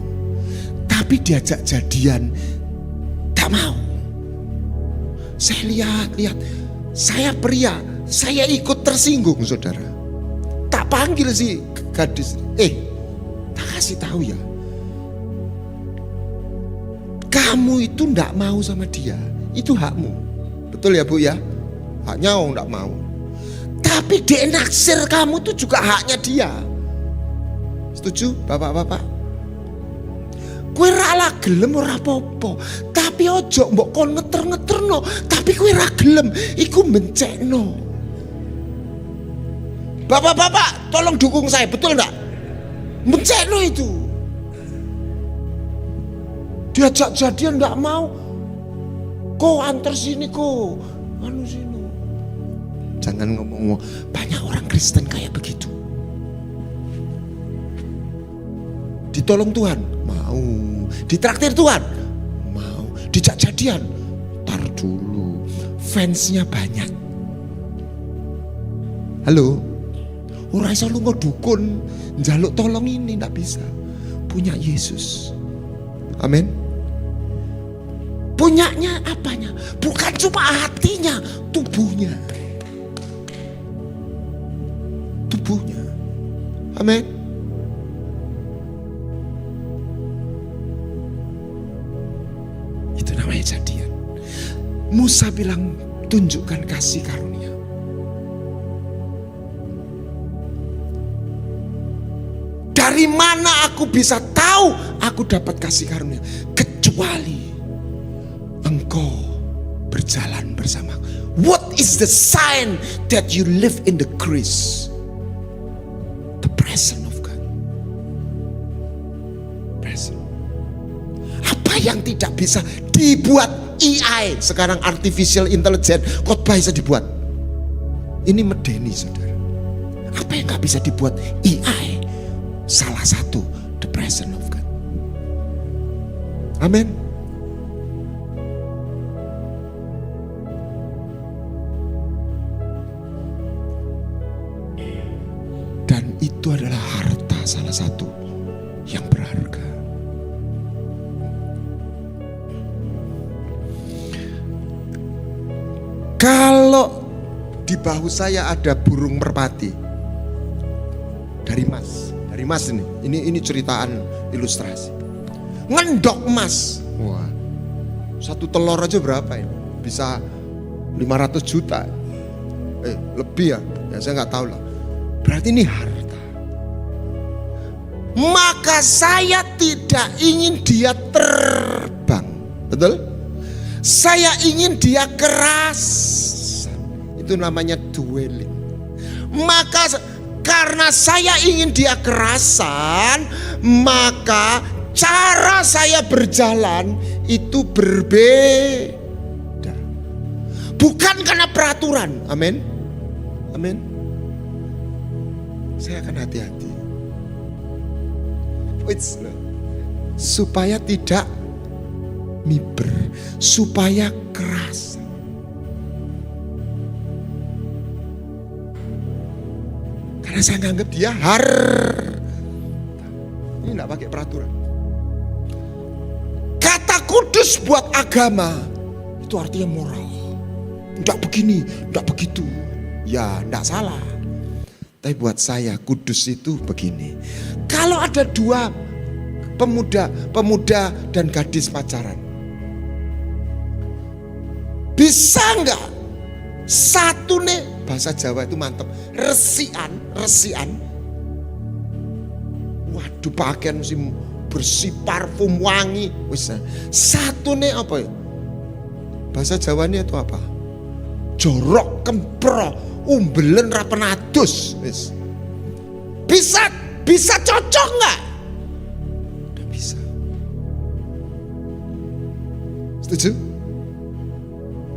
C: Tapi diajak jadian, tak mau. Saya lihat, saya pria, saya ikut tersinggung saudara. Tak panggil si gadis, tak kasih tahu ya. Kamu itu ndak mau sama dia, itu hakmu. Betul ya Bu ya? Haknya ndak mau. Tapi dia naksir kamu itu juga haknya dia. Setuju bapak-bapak? Kowe ra gelem ora apa-apa, tapi ojo mbok kon ngeter-ngeterno, tapi kowe ra gelem, iku mencekno. Bapak-bapak, tolong dukung saya, betul enggak? Mencekno itu. Diajak jadian enggak mau. Kok antar sini kok, anu sini. Jangan ngomong, banyak orang Kristen kayak begitu. Ditolong Tuhan, mau. Ditraktir Tuhan, mau. Dijak jadian, tar dulu. Fansnya banyak. Halo, ora iso lunga dukun, njaluk tolong ini ndak bisa. Punya Yesus. Amin. Punyanya apanya? Bukan cuma hatinya, tubuhnya. Tubuhnya. Amin. Itu namanya jadian. Musa bilang, tunjukkan kasih karunia. Dari mana aku bisa tahu aku dapat kasih karunia? Kecuali engkau berjalan bersama. What is the sign that you live in the grace? The presence of God. Presence. Apa yang tidak bisa dibuat AI, sekarang artificial intelligence, khotbah bisa dibuat. Ini medeni saudara. Apa yang gak bisa dibuat AI? Salah satu, the presence of God. Amin. Dan itu adalah harta salah satu yang berharga. Kalau di bahu saya ada burung merpati dari Mas ini ceritaan ilustrasi. Ngendok emas. Wah. Satu telur aja berapa ini? Bisa 500 juta. Lebih ya. Ya saya nggak tahu lah. Berarti ini harta. Maka saya tidak ingin dia terbang. Betul? Saya ingin dia keras. Itu namanya dwelling. Maka karena saya ingin dia kerasan, maka cara saya berjalan itu berbeda. Bukan karena peraturan. Amin. Amin. Saya akan hati-hati. Supaya tidak miber, supaya keras. Karena saya nganggap dia ini enggak pakai peraturan. Kata kudus buat agama itu artinya moral. Enggak begini, enggak begitu. Ya, enggak salah. Tapi buat saya kudus itu begini. Kalau ada dua pemuda dan gadis pacaran, bisa enggak satu nih, bahasa Jawa itu mantap, resian. Waduh, pakaian mesti bersih, parfum wangi. Satu nih apa ya? Bahasa Jawa ini itu apa? Jorok, kempro, umbelen, rapenados. Bisa cocok nggak? Udah bisa. Setuju?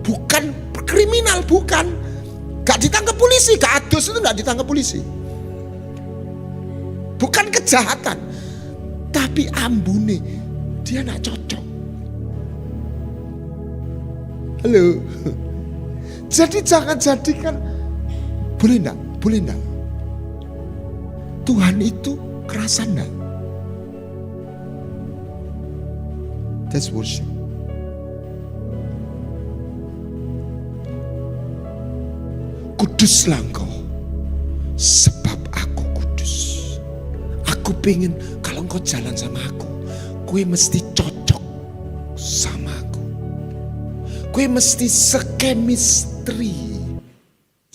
C: Bukan kriminal, bukan. Gak ditangkap polisi, gak adus itu gak ditangkap polisi. Bukan kejahatan. Tapi ambune, dia gak cocok. Halo. Jadi jangan jadikan, boleh enggak? Tuhan itu kerasan enggak? That's worship. kuduslah engkau, sebab aku kudus. Aku pengen kalau engkau jalan sama aku, kue mesti cocok sama aku. Kue mesti sekemistri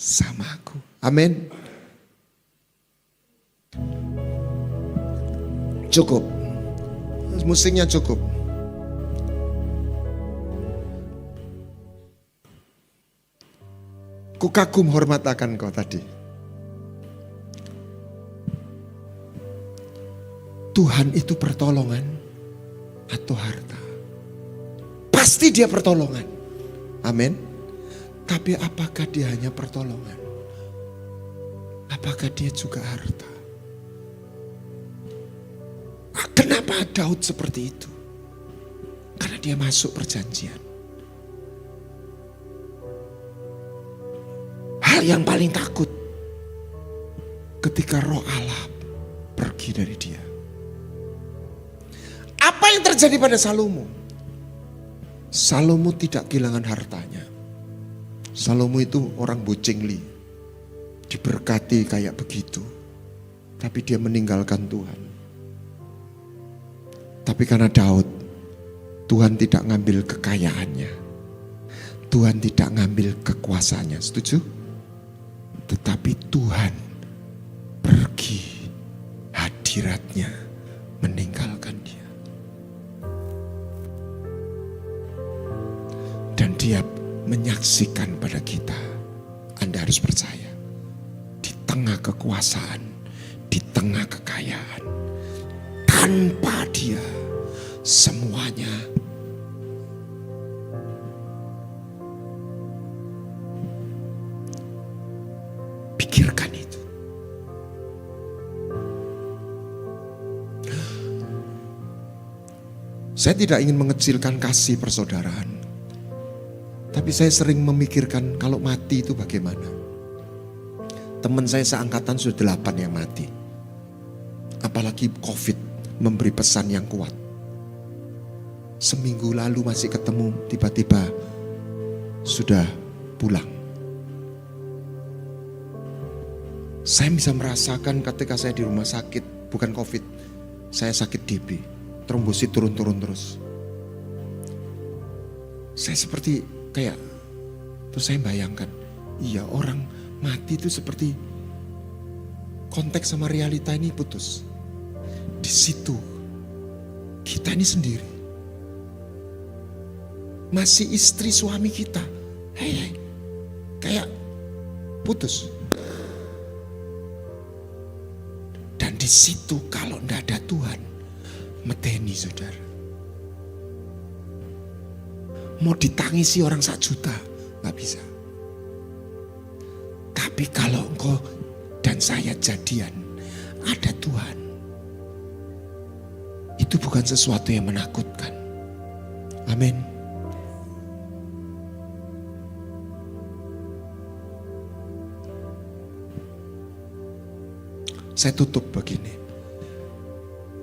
C: sama aku. Amin. Cukup. Musiknya cukup. Ku kagum hormat akan kau tadi. Tuhan itu pertolongan atau harta? Pasti dia pertolongan. Amin. Tapi apakah dia hanya pertolongan? Apakah dia juga harta? Kenapa Daud seperti itu? Karena dia masuk perjanjian. Hal yang paling takut ketika roh Allah pergi dari dia. Apa yang terjadi pada Salomo? Salomo tidak kehilangan hartanya. Salomo itu orang bocengli. Diberkati kayak begitu. Tapi dia meninggalkan Tuhan. Tapi karena Daud, Tuhan tidak ngambil kekayaannya. Tuhan tidak ngambil kekuasaannya. Setuju? Tetapi Tuhan pergi, hadiratnya meninggalkan dia. Dan dia menyaksikan pada kita, Anda harus percaya, di tengah kekuasaan, di tengah kekayaan, tanpa dia semuanya pikirkan itu. Saya tidak ingin mengecilkan kasih persaudaraan. Tapi saya sering memikirkan kalau mati itu bagaimana. Teman saya seangkatan sudah 8 yang mati. Apalagi COVID memberi pesan yang kuat. Seminggu lalu masih ketemu, tiba-tiba sudah pulang. Saya bisa merasakan ketika saya di rumah sakit, bukan COVID, saya sakit DB, trombosit turun-turun terus. Saya seperti kayak, terus saya bayangkan, iya orang mati itu seperti konteks sama realita ini putus. Di situ kita ini sendiri, masih istri suami kita, kayak putus. Dan di situ kalau enggak ada Tuhan, medeni saudara. Mau ditangisi orang 1 juta, gak bisa. Tapi kalau engkau dan saya jadian, ada Tuhan. Itu bukan sesuatu yang menakutkan. Amin. Saya tutup begini.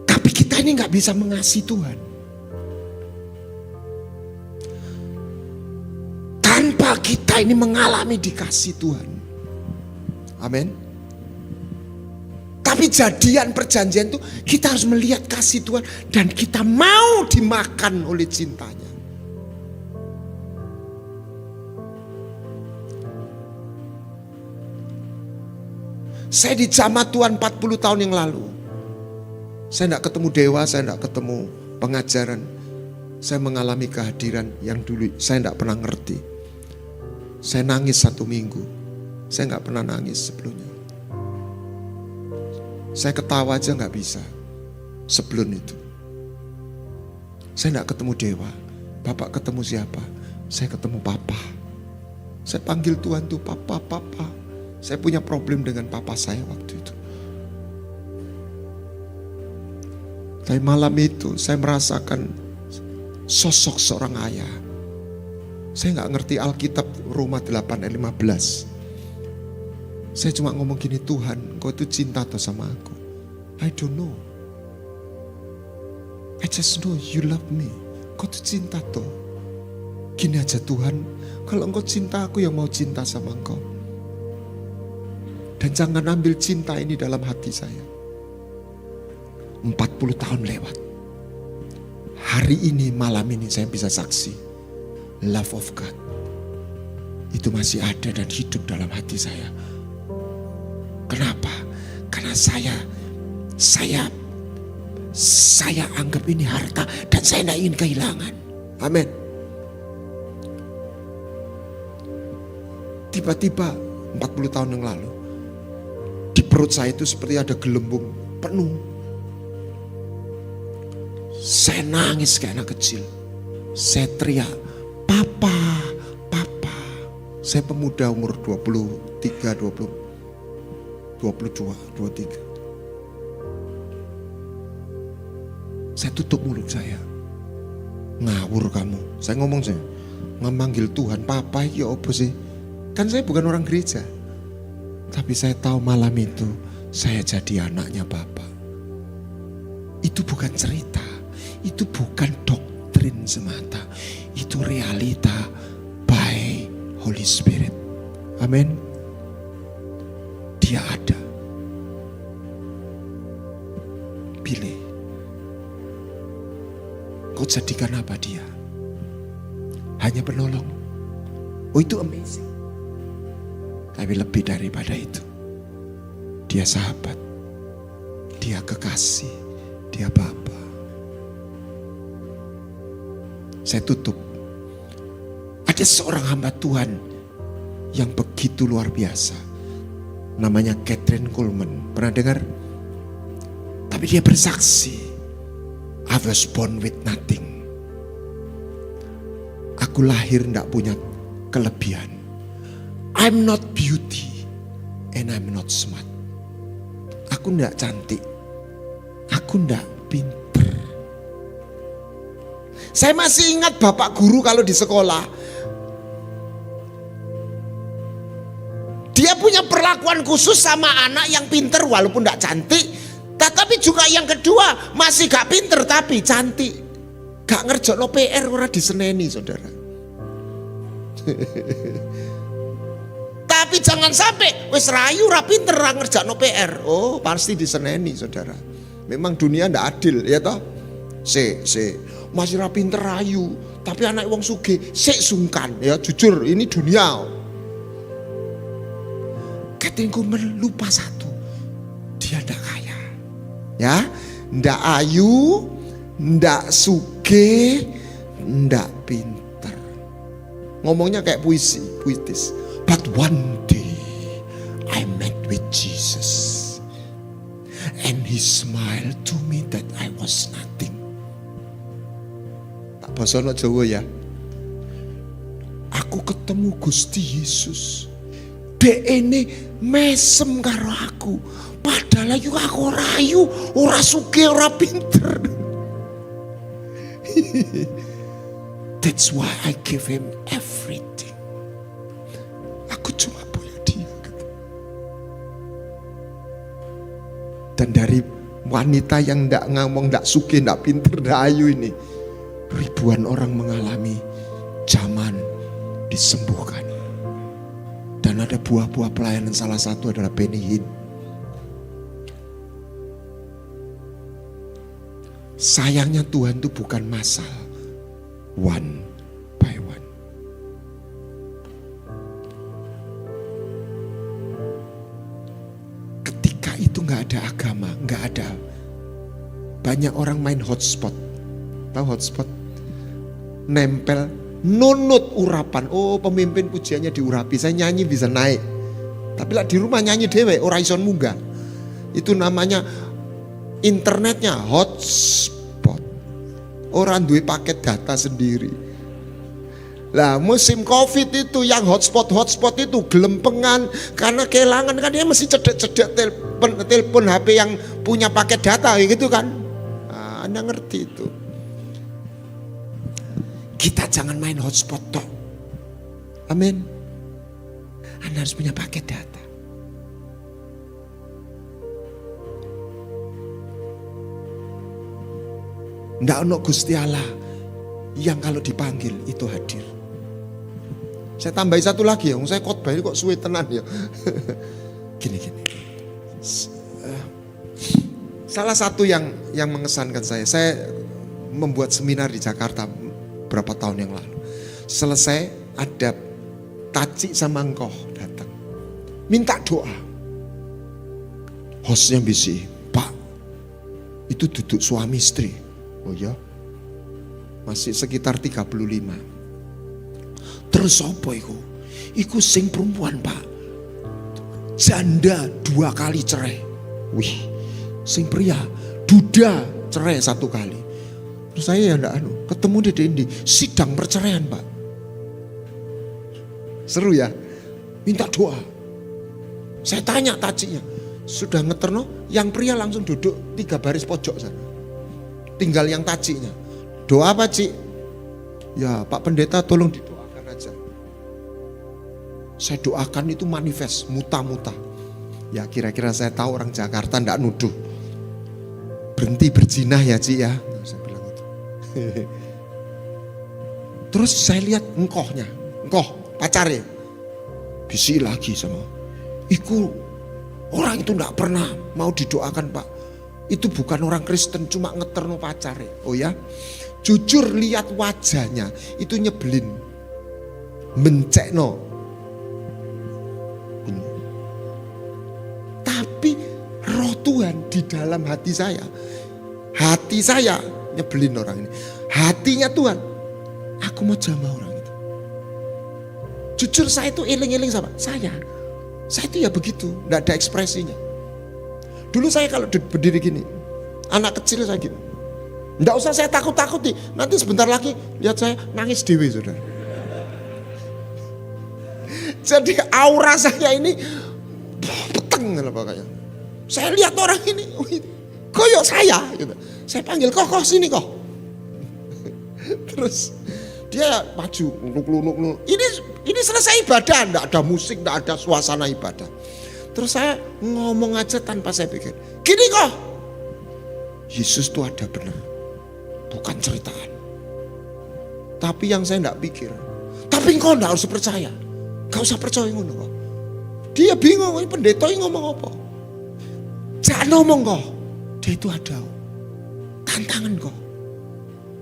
C: Tapi kita ini gak bisa mengasihi Tuhan tanpa kita ini mengalami dikasih Tuhan. Amin. Tapi jadian perjanjian itu kita harus melihat kasih Tuhan dan kita mau dimakan oleh cintanya. Saya di jamaah Tuhan 40 tahun yang lalu. Saya tidak ketemu dewa, saya tidak ketemu pengajaran. Saya mengalami kehadiran yang dulu saya tidak pernah ngerti. Saya nangis 1 minggu. Saya nggak pernah nangis sebelumnya. Saya ketawa aja nggak bisa sebelum itu. Saya nggak ketemu dewa. Bapak ketemu siapa? Saya ketemu Papa. Saya panggil Tuhan tuh Papa, Papa. Saya punya problem dengan papa saya waktu itu. Tapi malam itu saya merasakan sosok seorang ayah. Saya nggak ngerti Alkitab Roma 8 ayat 15. Saya cuma ngomong gini, Tuhan, Kau itu cinta atau sama aku? I don't know. I just know you love me. Kau itu cinta toh. Gini aja Tuhan, kalau Engkau cinta, aku yang mau cinta sama Engkau. Dan jangan ambil cinta ini dalam hati saya. 40 tahun lewat. Hari ini, malam ini saya bisa saksi. Love of God itu masih ada dan hidup dalam hati saya. Kenapa? Karena saya anggap ini harta dan saya tidak ingin kehilangan. Amin. Tiba-tiba 40 tahun yang lalu, di perut saya itu seperti ada gelembung penuh. Saya nangis kayak anak kecil. Saya teriak, "Papa, Papa." Saya pemuda umur 23, 22, 23. Saya tutup mulut saya. Ngawur kamu. Saya ngomong saya, memanggil Tuhan, "Papa ya apa sih?" Kan saya bukan orang gereja. Tapi saya tahu malam itu saya jadi anaknya Bapa. Itu bukan cerita. Itu bukan doktrin semata. Itu realita by Holy Spirit. Amin. Dia ada. Pilih. Kau jadikan apa dia? Hanya penolong. Oh, itu amazing. Tapi lebih daripada itu, dia sahabat, dia kekasih, dia Bapa. Saya tutup. Ada seorang hamba Tuhan yang begitu luar biasa. Namanya Kathryn Kuhlman. Pernah dengar? Tapi dia bersaksi, I was born with nothing. Aku lahir tidak punya kelebihan. I'm not beauty and I'm not smart. Aku tidak cantik. Aku tidak pinter. Saya masih ingat bapak guru kalau di sekolah. Dia punya perlakuan khusus sama anak yang pinter walaupun tidak cantik. Tetapi juga yang kedua masih gak pinter tapi cantik. Gak ngerjain PR ora diseneni saudara. Tapi jangan sampai wis rayu ra pinter ra ngerjakno PR. Oh, pasti diseneni saudara. Memang dunia ndak adil ya toh. Masih ra pinter rayu, tapi anak wong sugih sik sungkan ya, jujur ini dunia. Kathryn Kuhlman lupa satu. Dia ndak kaya. Ya, ndak ayu, ndak sugih, ndak pinter. Ngomongnya kayak puitis. But one day I met with Jesus and he smiled to me that I was nothing. Tak basono Jawa ya. Aku ketemu Gusti Yesus. Dekne mesem karo aku. Padahal aku ora ayu, ora sugih, ora pinter. That's why I give him everything. Aku cuma punya dia. Dan dari wanita yang ndak ngomong, ndak sugih, ndak pinter, ndak ayu ini, ribuan orang mengalami zaman disembuhkan. Dan ada buah-buah pelayanan, salah satu adalah Benny Hinn. Sayangnya Tuhan itu bukan masal, one by one. Ketika itu nggak ada agama, nggak ada. Banyak orang main hotspot, tahu hotspot? Nempel, nunut urapan. Oh, pemimpin pujiannya diurapi, saya nyanyi bisa naik. Tapi lah di rumah nyanyi dewe, ora ison munggah. Itu namanya internetnya hotspot. Orang duwe paket data sendiri. Lah musim Covid itu yang hotspot itu gelempengan karena kehilangan, kan dia mesti cedek telepon HP yang punya paket data gitu kan. Nah, Anda ngerti itu. Kita jangan main hotspot toh. Amin. Anda harus punya paket data. Ndak ono Gusti Allah yang kalau dipanggil itu hadir. Saya tambahin satu lagi ya, saya khotbah ini kok suwe tenan ya.
B: Gini. Salah satu yang mengesankan saya membuat seminar di Jakarta berapa tahun yang lalu. Selesai ada Taci sama engkau datang. Minta doa. Hostnya bisi, Pak, itu duduk suami istri. Oh ya, masih sekitar 35. Terus apa iku? Iku sing perempuan, Pak. Janda 2 kali cerai. Wih, sing pria duda cerai 1 kali. Terus saya ya ndak ketemu di sidang perceraian, Pak. Seru ya, minta doa. Saya tanya tacinya, sudah ngeterno, yang pria langsung duduk 3 baris pojok sana. Tinggal yang tacinya. Doa apa, Cik? Ya Pak Pendeta tolong didoakan aja. Saya doakan itu manifest, muta-muta. Ya kira-kira saya tahu orang Jakarta ndak nuduh. Berhenti berzina ya, Cik ya. Saya bilang itu. Terus saya lihat engkohnya, pacare, bisi lagi sama. Iku orang itu ndak pernah mau didoakan, Pak. Itu bukan orang Kristen, cuma ngeterno pacare. Oh ya, jujur lihat wajahnya itu nyebelin, mencekno. Tapi roh Tuhan di dalam hati saya nyebelin orang ini. Hatinya Tuhan, aku mau jamah orang itu. Jujur saya itu eling-eling sama saya itu ya begitu, enggak ada ekspresinya. Dulu saya kalau berdiri gini, anak kecil saya gini, enggak usah saya takut-takuti, nanti sebentar lagi lihat saya nangis dewe, saudara. Jadi aura saya ini peteng pokoknya. Saya lihat orang ini, koyok saya gitu. Saya panggil kok sini kok. Terus dia maju, ngeluk. Ini selesai ibadah, enggak ada musik, enggak ada suasana ibadah. Terus saya ngomong aja tanpa saya pikir. Gini kok, Yesus itu ada benar, bukan ceritaan. Tapi yang saya enggak pikir, tapi engkau enggak harus percaya. Gak usah percaya ngono kok. Dia bingung, ini pendeta ini ngomong apa? Jangan ngomong kok, dia itu ada tantangan kok.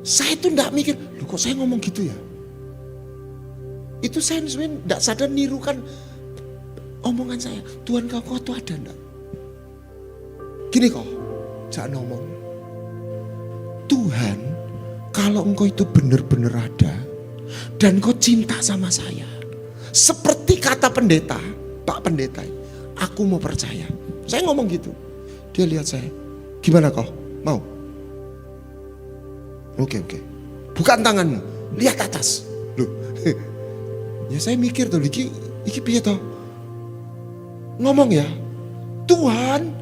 B: Saya itu enggak mikir, loh kok saya ngomong gitu ya? Itu saya sebenarnya enggak sadar nirukan omongan saya. Tuhan kau tuh ada enggak? Gini kok, jangan ngomong. Tuhan, kalau engkau itu benar-benar ada dan kau cinta sama saya, seperti kata pendeta, Pak Pendeta, aku mau percaya. Saya ngomong gitu. Dia lihat saya, gimana kau? Mau? Oke. Bukan tanganmu, lihat atas. Loh. Ya saya mikir tuh, iki piye toh? Ngomong ya, Tuhan.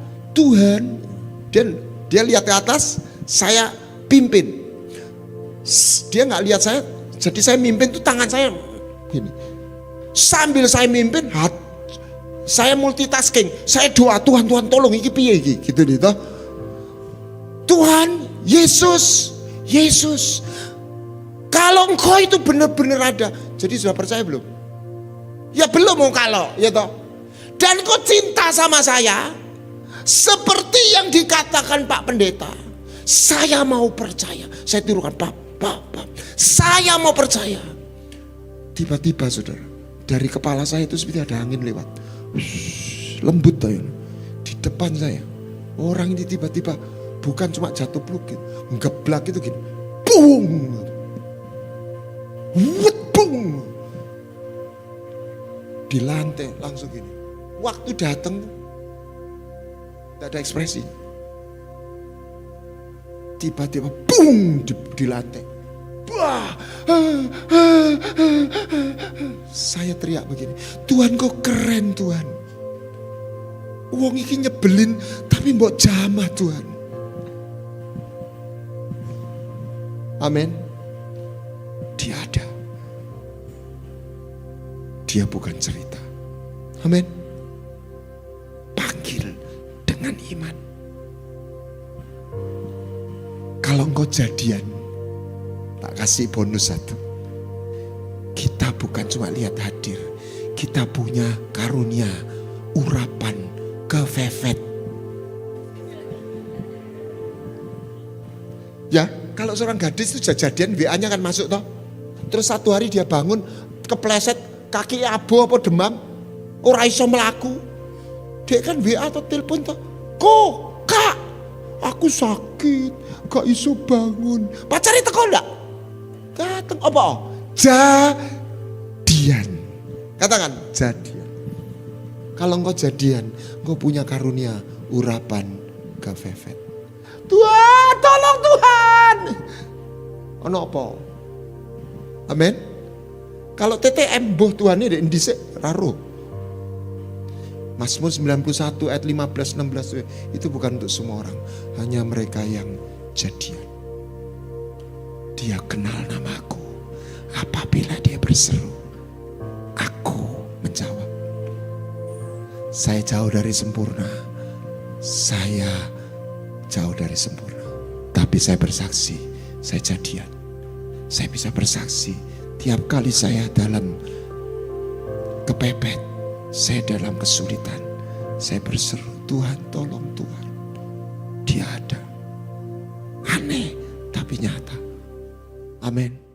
B: Dan dia lihat ke atas, saya pimpin. Dia nggak lihat saya, jadi saya mimpin tuh tangan saya gini. Sambil saya mimpin, saya multitasking. Saya doa, Tuhan tolong iki piye iki, gitu toh. Tuhan, Yesus. Kalau engkau itu benar-benar ada, jadi sudah percaya belum? Ya belum mau kalau, ya toh. Dan kau cinta sama saya, seperti yang dikatakan Pak Pendeta. Saya mau percaya. Saya tirukan, Pak. Saya mau percaya. Tiba-tiba saudara, dari kepala saya itu seperti ada angin lewat. Lembut tayo. Di depan saya, orang ini tiba-tiba bukan cuma jatuh pluk gitu, ngeblak itu gini. Bung. Bung. Di lantai langsung gini. Waktu datang tidak ada ekspresi. Tiba-tiba bung di lantai. Wah. Saya teriak begini, Tuhan kok keren Tuhan. Wong iki nyebelin tapi mbok jamah Tuhan. Amin. Dia ada. Dia bukan cerita. Amin. Panggil dengan iman. Kalau engkau jadian, tak kasih bonus 1. Kita bukan cuma lihat hadir, kita punya karunia
C: urapan kefefet. Ya, kalau seorang gadis itu jadian WA-nya kan masuk toh. Terus satu hari dia bangun kepleset, kaki abu apa demam, ora iso melaku. Dia kan WA atau telepon toh. Kak, aku sakit, gak iso bangun. Pacari teko ndak? Dateng apa? Jadian. Katakan jadian. Kalau engkau jadian, engkau punya karunia urapan kefefet. Tuhan, tolong Tuhan. Ono apa? Amin. Kalau TTM boh Tuhan ini dhisik raro. Mazmur 91 ayat 15-16 itu bukan untuk semua orang, hanya mereka yang jadian. Dia kenal namaku. Apabila dia berseru, aku menjawab. Saya jauh dari sempurna. Saya jauh dari sempurna. Tapi saya bersaksi, saya jadian. Saya bisa bersaksi tiap kali saya dalam kepepet, saya dalam kesulitan, saya berseru, Tuhan tolong Tuhan. Dia ada. Aneh tapi nyata. Amin.